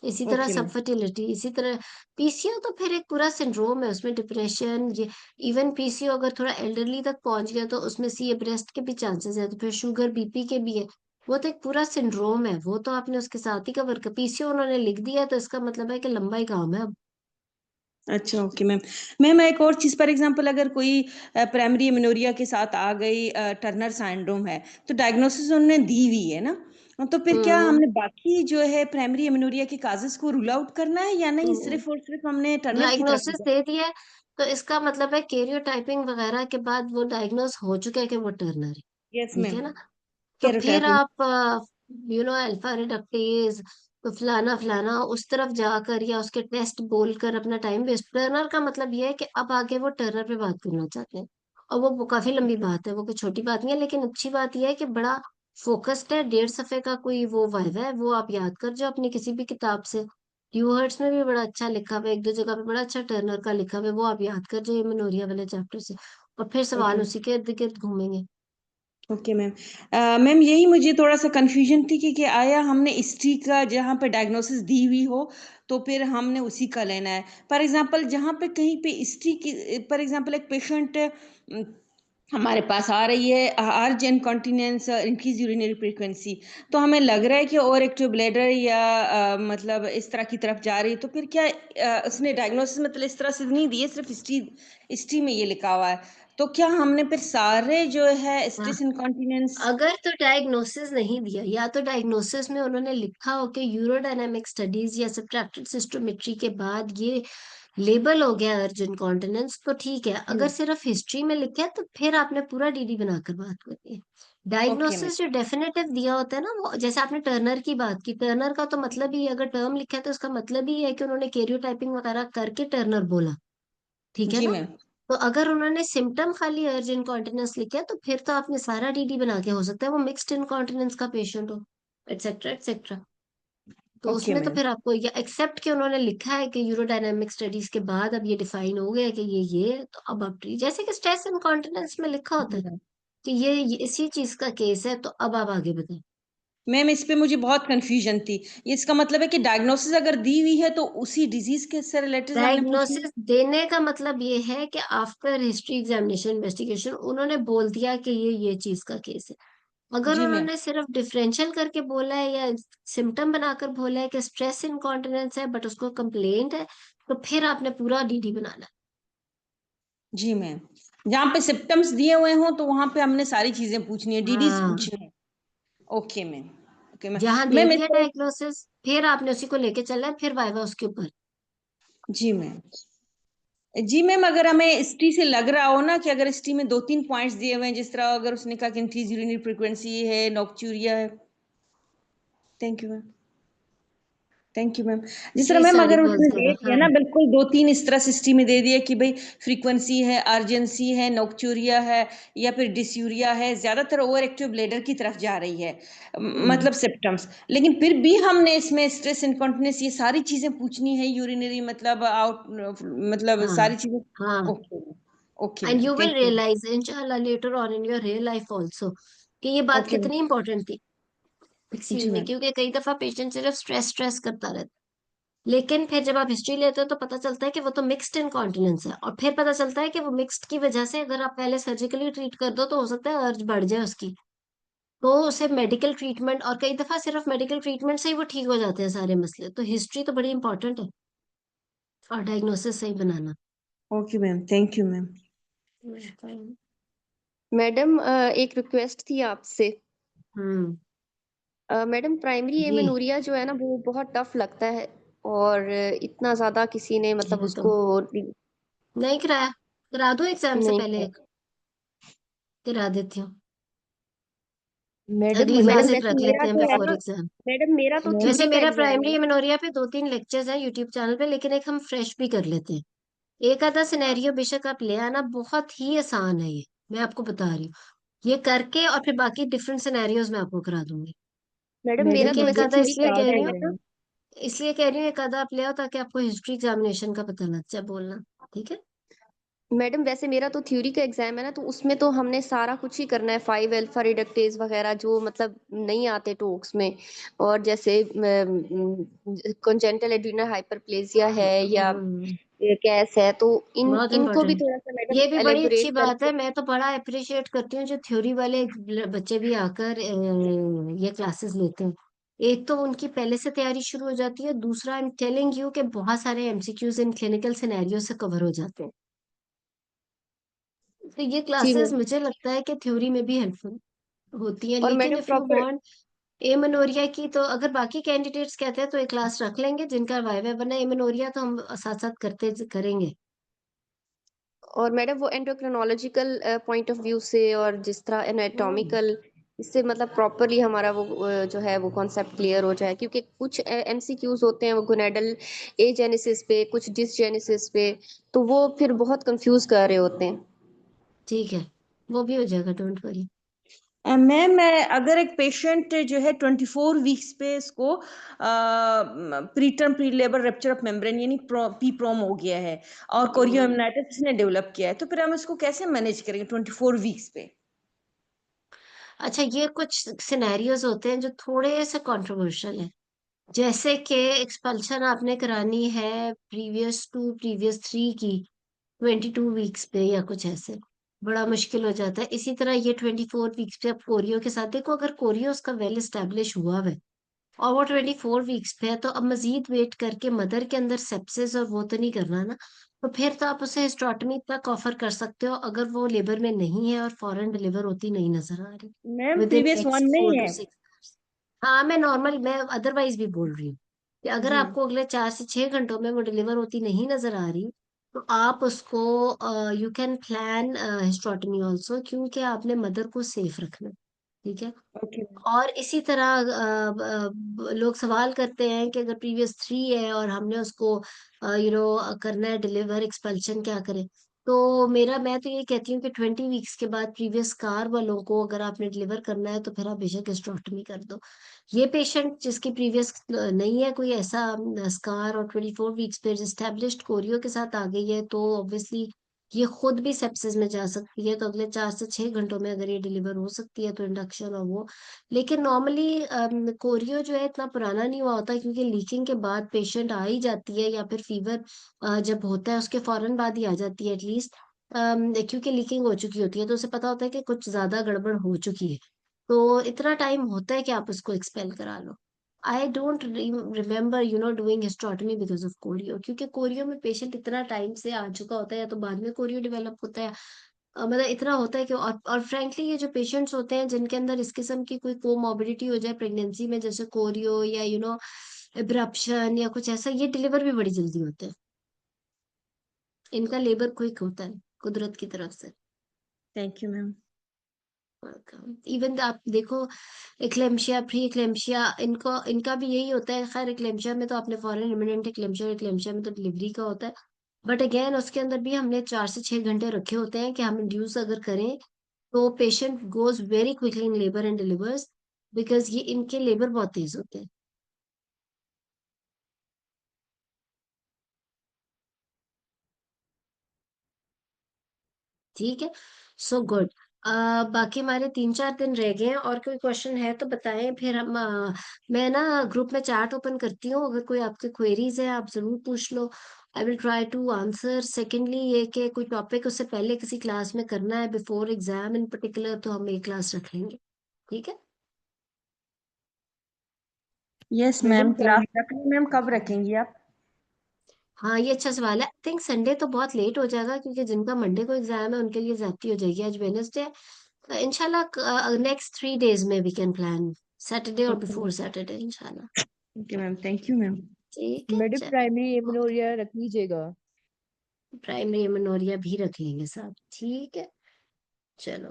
इसी तरह ओके सब मैम। फर्टिलिटी, इसी तरह पीसीओ तो फिर एक पूरा सिंड्रोम है, उसमें डिप्रेशन, ये इवन पीसीओ अगर थोड़ा एल्डरली तक पहुंच गया तो उसमें सी ब्रेस्ट के भी चांसेस है, तो फिर शुगर बीपी के भी है। वो तो एक पूरा सिंड्रोम है, वो तो आपने उसके साथ ही कवर कर, पीसीओ उन्होंने लिख दिया तो इसका मतलब है कि लंबा ही काम है अब। अच्छा ओके मैम। मैम एक और चीज़, फॉर एग्जांपल अगर कोई प्राइमरी एमेनोरिया के साथ आ गई, टर्नर सिंड्रोम है, तो डायग्नोसिस उन्होंने दी हुई है ना, तो फिर क्या हमने बाकी जो है प्राइमरी एमेनोरिया के काजेस को रूल आउट करना है या नहीं, सिर्फ और सिर्फ हमने टर्नर की तरफ ही डायग्नोसिस दे दिया है तो इसका मतलब है कैरियोटाइपिंग वगैरह के बाद वो डायग्नोस हो चुका है कि वो टर्नर है, यस ठीक मैम। है ना। तो फिर कैरोटाइपिंग। आप अल्फा रिडक्टेज तो फलाना फलाना उस तरफ जाकर या उसके टेस्ट बोलकर अपना टाइम वेस्ट, टर्नर का मतलब ये है कि अब आगे वो टर्नर पे बात करना चाहते हैं, और वो काफी लंबी बात है, वो कोई छोटी बात नहीं है, लेकिन अच्छी बात यह है कि बड़ा फोकस्ड है, 1.5 सफ़े का कोई वो वाइवा है, वो आप याद कर जाओ अपनी किसी भी किताब से। ड्यूहर्ट्स में भी बड़ा अच्छा लिखा हुआ है, एक दो जगह पे बड़ा अच्छा टर्नर का लिखा हुआ है, वो आप याद कर जाइए मनोरिया वाले चैप्टर से, और फिर सवाल ओके उसी के इर्द गिर्द घूमेंगे। Okay ma'am. मैम यही मुझे थोड़ा सा कंफ्यूजन थी कि आया हमने हिस्ट्री का जहाँ पे डायग्नोसिस दी हुई हो तो फिर हमने उसी का लेना है। फॉर एग्जांपल जहाँ पे कहीं पे हिस्ट्री की, फॉर एग्जांपल एक पेशेंट हमारे पास आ रही है, अर्ज इनकॉन्टिनेंस, इंक्रीज यूरिनरी फ्रीक्वेंसी, तो हमें लग रहा है कि ओवर एक्टिव ब्लैडर या मतलब इस तरह की तरफ जा रही है, तो फिर क्या उसने डायग्नोसिस मतलब इस तरह से नहीं दी है, सिर्फ हिस्ट्री हिस्ट्री में ये लिखा हुआ है, तो क्या हमने फिर सारे जो है हाँ, स्ट्रेस इनकॉन्टिनेंस। अगर तो डायग्नोसिस नहीं दिया, या तो डायग्नोसिस में उन्होंने लिखा हो कि यूरोडायनामिक स्टडीज या सब्ट्रैक्टेड सिस्टोमेट्री के बाद ये लेबल हो गया अर्जेंट कॉन्टिनेंस, तो ठीक है। अगर सिर्फ हिस्ट्री में लिखा है तो फिर आपने पूरा डीडी बनाकर बात करनी है। Okay ma'am. डायग्नोसिस जो डेफिनेटिव दिया होता है ना, वो जैसे आपने टर्नर की बात की, टर्नर का तो मतलब ही, अगर टर्म लिखा है तो उसका मतलब ही है कि उन्होंने कैरियोटाइपिंग वगैरह करके टर्नर बोला, ठीक है जी ना। मैम। तो अगर उन्होंने सिम्टम खाली अर्ज इनकॉन्टिनेंस लिखा है तो फिर तो आपने सारा डीडी बना के, हो सकता है वो मिक्स्ड इनकॉन्टिनेंस का पेशेंट हो, एटसेट्रा एटसेट्रा। तो ओके उसमें तो मैम। फिर आपको या एक्सेप्ट कि उन्होंने लिखा है कि यूरोडायनामिक स्टडीज के बाद अब ये डिफाइन हो गया कि ये है, तो अब आप ट्री, जैसे कि स्ट्रेस इनकॉन्टिनेंस में लिखा होता है कि ये इसी चीज का केस है, तो अब आप आगे बताएं। मैम इस पे मुझे बहुत कंफ्यूजन थी, इसका मतलब है कि डायग्नोसिस अगर दी हुई है तो उसी डिजीज के से रिलेटेड हमने पूछना है। डायग्नोसिस देने का मतलब ये है कि आफ्टर हिस्ट्री एग्जामिनेशन इन्वेस्टिगेशन उन्होंने बोल दिया कि ये चीज का केस है। अगर जी मैम। उन्होंने सिर्फ डिफरेंशियल करके बोला है या सिम्टम बनाकर बोला है कि स्ट्रेस इनकॉन्टिनेंस है बट उसको कंप्लेंट है, तो फिर आपने पूरा डीडी बनाना जी मैम। जहाँ पे सिम्टम्स दिए हुए हों तो वहां पे हमने सारी चीजें पूछनी है, है। डीडीज हाँ, पूछनी है। Okay ma'am. Okay ma'am. जहां दे मैम इस दिया तरह। डायग्नोसिस फिर आपने उसी को लेके चलना है, फिर वाइवा उसके ऊपर। जी मैम। जी मैम, अगर हमें एसटी से लग रहा हो ना कि अगर एसटी में 2-3 पॉइंट्स दिए हुए हैं, जिस तरह अगर उसने कहा कि इंक्रीज यूरिनरी फ्रीक्वेंसी है, नॉक्चूरिया है। Thank you ma'am. Thank you ma'am. जिस तरह ये मैम सारी अगर उसने बोलते दे हैं, दिया हाँ। ना बिल्कुल 2-3 इस तरह सिस्टम में दे दिया कि भाई फ्रीक्वेंसी है, अर्जेंसी है, नोक्चूरिया है या फिर डिस्यूरिया है, ज्यादातर ओवर एक्टिव ब्लेडर की तरफ जा रही है, मतलब सिम्टम्स, लेकिन फिर भी हमने इसमें स्ट्रेस इनकॉन्टिनेंस ये सारी चीजें पूछनी है, यूरिनरी मतलब आउट, मतलब हाँ, सारी चीजें। हाँ। Okay. Okay and ma'am, you will thank you. Realize इंशाल्लाह later on in your real life also कि ये बात ओके मैम। कितनी इंपॉर्टेंट थी। एक्सक्यूज जी मी, मैम। क्योंकि कई दफा पेशेंट सिर्फ स्ट्रेस स्ट्रेस करता रहता है, लेकिन फिर जब आप हिस्ट्री लेते हो तो पता चलता है कि वो तो मिक्स्ड इनकॉन्टिनेंस है, और फिर पता चलता है कि वो मिक्स्ड की वजह से अगर आप पहले सर्जिकली ट्रीट कर दो तो हो सकता है अर्ज बढ़ जाए उसकी, तो उसे मेडिकल ट्रीटमेंट, और कई दफा सिर्फ मेडिकल ट्रीटमेंट से ही वो ठीक हो जाते हैं सारे मसले, तो हिस्ट्री तो बड़ी इंपॉर्टेंट है और डायग्नोसिस सही बनाना। Okay ma'am, thank you ma'am. Madam एक रिक्वेस्ट थी आपसे। हम्म। मैडम प्राइमरी जी, एमेनोरिया जो है ना वो बहुत टफ लगता है, और इतना ज्यादा किसी ने मतलब है तो उसको नहीं कराया, करा दो एग्जाम से नहीं पहले किया। एक, करा देती हूँ, मैडम अगली मुझे क्लास मैडम एक वैसे रख मेरा लेते हैं तो है बिफोर ना, एग्जाम। मैडम मेरा तो वैसे थ्योरी का मेरा एग्जाम है प्राइमरी ना। मेमोरिया पे 2-3 लेक्चर्स हैं यूट्यूब चैनल पे, लेकिन एक हम फ्रेश भी कर लेते हैं। एक आधा सिनेरियो बेशक आप ले आना, बहुत ही आसान है ये, मैं आपको बता रही हूँ। ये करके और फिर बाकी डिफरेंट सिनेरियोज मैं आपको करा दूंगी। मैडम मेरा ठीक मैडम है, तो एक वैसे मुझे आधा थ्योरी इसलिए का कह है रही याद हूँ, है इसलिए कह रही हूँ एक आधा आप ले आओ ताकि आपको हिस्ट्री एग्जामिनेशन का पता लग जाए बोलना। ठीक है। मैडम वैसे मेरा तो थ्योरी का एग्जाम है ना, तो उसमें तो हमने सारा कुछ ही करना है, 5 अल्फा रिडक्टेज वगैरह जो मतलब नहीं आते टॉक्स में, और जैसे कंजेंटल एड्रीनल हाइपरप्लेजिया है या कैस है, तो बहुत इनको भी इम्पोर्टेंट। थोड़ा सा मैडम ये भी बड़ी अच्छी एलेबोरेट बात है, करके। मैं तो बड़ा अप्रिशिएट करती हूँ जो थ्योरी वाले बच्चे भी आकर ये क्लासेस लेते हैं। एक तो उनकी पहले से तैयारी शुरू हो जाती है, दूसरा आई एम टेलिंग यू कि बहुत सारे एमसीक्यूज इन क्लिनिकल सिनेरियो से कवर हो जाते हैं। तो ये जी क्लासेस मैम। मुझे लगता है कि थ्योरी में भी हेल्पफुल होती है, और लेकिन madam if you proper, want amenorrhoea की, तो अगर बाकी कैंडिडेट्स कहते हैं तो एक क्लास रख लेंगे जिनका वाइवा बना, एमनोरिया तो हम साथ साथ करते करेंगे। और मैडम वो एंडोक्रिनोलॉजिकल पॉइंट ऑफ व्यू से और जिस तरह हम्म, एनाटॉमिकल, इससे मतलब प्रॉपरली हमारा वो जो है वो कॉन्सेप्ट क्लियर हो जाए, क्योंकि कुछ एमसीक्यूज होते हैं वो गोनेडल एजेनेसिस पे, कुछ डिसजेनेसिस पे, तो वो फिर बहुत कंफ्यूज कर रहे होते हैं। ठीक है, वो भी हो जाएगा, डोंट वरी। मैम अगर एक पेशेंट जो है 24 वीक्स पे इसको preterm pre labour rupture of membrane यानी पी प्रोम हो गया है और कोरियोमनाइटिस इसने डेवलप किया है, तो फिर हम इसको कैसे मैनेज करेंगे 24 वीक्स पे? अच्छा, ये कुछ सिनेरियोज होते हैं जो थोड़े से कंट्रोवर्शियल है, जैसे कि एक्सपल्शन आपने करानी है प्रीवियस 3 की 22 वीक्स पे या कुछ ऐसे, बड़ा मुश्किल हो जाता है। इसी तरह ये 24 वीक्स पे अब कोरियो के साथ देखो, अगर कोरियो उसका वेल एस्टेब्लिश हुआ है और वो 24 वीक्स पे है, तो अब मजीद वेट करके मदर के अंदर सेप्सिस और वो तो नहीं करना ना। तो फिर तो आप उसे हिस्टोटमी तक ऑफर कर सकते हो अगर वो लेबर में नहीं है और फॉरेन डिलीवर होती नहीं नजर आ रही ma'am with in previous one next नहीं फोर टू है। सिक्स हाँ, मैं अदरवाइज भी बोल रही हूँ कि अगर जी। आपको अगले 4 से 6 घंटों में वो डिलीवर होती नहीं नजर आ रही, तो आप उसको यू कैन प्लान हिस्टोटमी ऑल्सो, क्योंकि आपने मदर को सेफ रखना है, ठीक है। ओके। और इसी तरह लोग सवाल करते हैं कि अगर प्रीवियस 3 है और हमने उसको करना है डिलीवर, एक्सपल्शन क्या करें। तो मैं तो ये कहती हूँ कि 20 वीक्स के बाद प्रीवियस कार वालों को अगर आपने डिलीवर करना है तो फिर आप बेशक हिस्टेरेक्टमी कर दो। ये पेशेंट जिसकी प्रीवियस नहीं है कोई ऐसा स्कार और 24 वीक्स पे एस्टेब्लिश्ड कोरियो के साथ आ गई है, तो ऑब्वियसली ये खुद भी सेप्सिस में जा सकती है, तो अगले 4 से 6 घंटों में अगर ये डिलीवर हो सकती है तो इंडक्शन और वो। लेकिन नॉर्मली कोरियो जो है इतना पुराना नहीं हुआ होता, क्योंकि लीकिंग के बाद पेशेंट आ ही जाती है, या फिर फीवर जब होता है उसके फौरन बाद ही आ जाती है एटलीस्ट, क्योंकि लीकिंग हो चुकी होती है, तो उसे पता होता है कि कुछ ज्यादा गड़बड़ हो चुकी है। तो इतना टाइम होता है कि आप उसको एक्सपेल करा लो। I don't remember doing hysterotomy because of chorio, क्योंकि कोरियो में पेशेंट इतना टाइम से आ चुका होता है या तो बाद में कोरियो डेवलप होता है। मतलब इतना होता है कि और फ्रैंकली ये जो पेशेंट्स होते हैं जिनके अंदर इस किस्म की कोई कोमॉर्बिडिटी हो जाए प्रेगनेंसी में, जैसे कोरियो या एब्रप्शन या कुछ ऐसा, ये डिलीवर भी बड़ी जल्दी होते हैं। इनका लेबर क्विक होता है कुदरत की तरफ से। Thank you ma'am. इवन आप देखो, एक्लेम्शिया, प्री एक्लेम्शिया, इनका भी यही होता है। खैर एक्लेम्शिया में तो आपने फॉरेन इमिनेंट एक्लेम्शिया, एक्लेम्शिया में तो डिलीवरी का होता है, बट अगेन उसके अंदर भी हमने 4 से 6 घंटे रखे होते हैं कि हम इंड्यूस अगर करें तो patient goes very quickly in labour and delivers, because ये इनके लेबर बहुत तेज होते हैं। ठीक है, सो गुड। बाकी हमारे 3-4 दिन रह गए हैं, और कोई क्वेश्चन है तो बताएं, फिर मैं ना ग्रुप में चैट ओपन करती हूँ, अगर कोई आपके क्वेरीज है आप जरूर पूछ लो, I will try to answer. Secondly ये कि कोई टॉपिक उससे पहले किसी क्लास में करना है बिफोर एग्जाम इन पर्टिकुलर, तो हम एक क्लास रख लेंगे, ठीक है। यस मैडम मैम, क्लास रख ली मैम, कब रखेंगी आप? हाँ, ये अच्छा सवाल है। आई थिंक संडे तो बहुत लेट हो जाएगा, क्योंकि जिनका मंडे को एग्जाम है उनके लिए ज्यादती हो जाएगी, आज वेडनेसडे है। इंशाल्लाह नेक्स्ट 3 डेज में वी कैन प्लान, सैटरडे और ओके। बिफोर सैटरडे इंशाल्लाह। Okay ma'am, thank you ma'am. ठीक है, मैडम प्राइमरी चलो। एमनोरिया रख लीजिएगा। प्राइमरी एमनोरिया भी रख लेंगे साथ, ठीक है। चलो।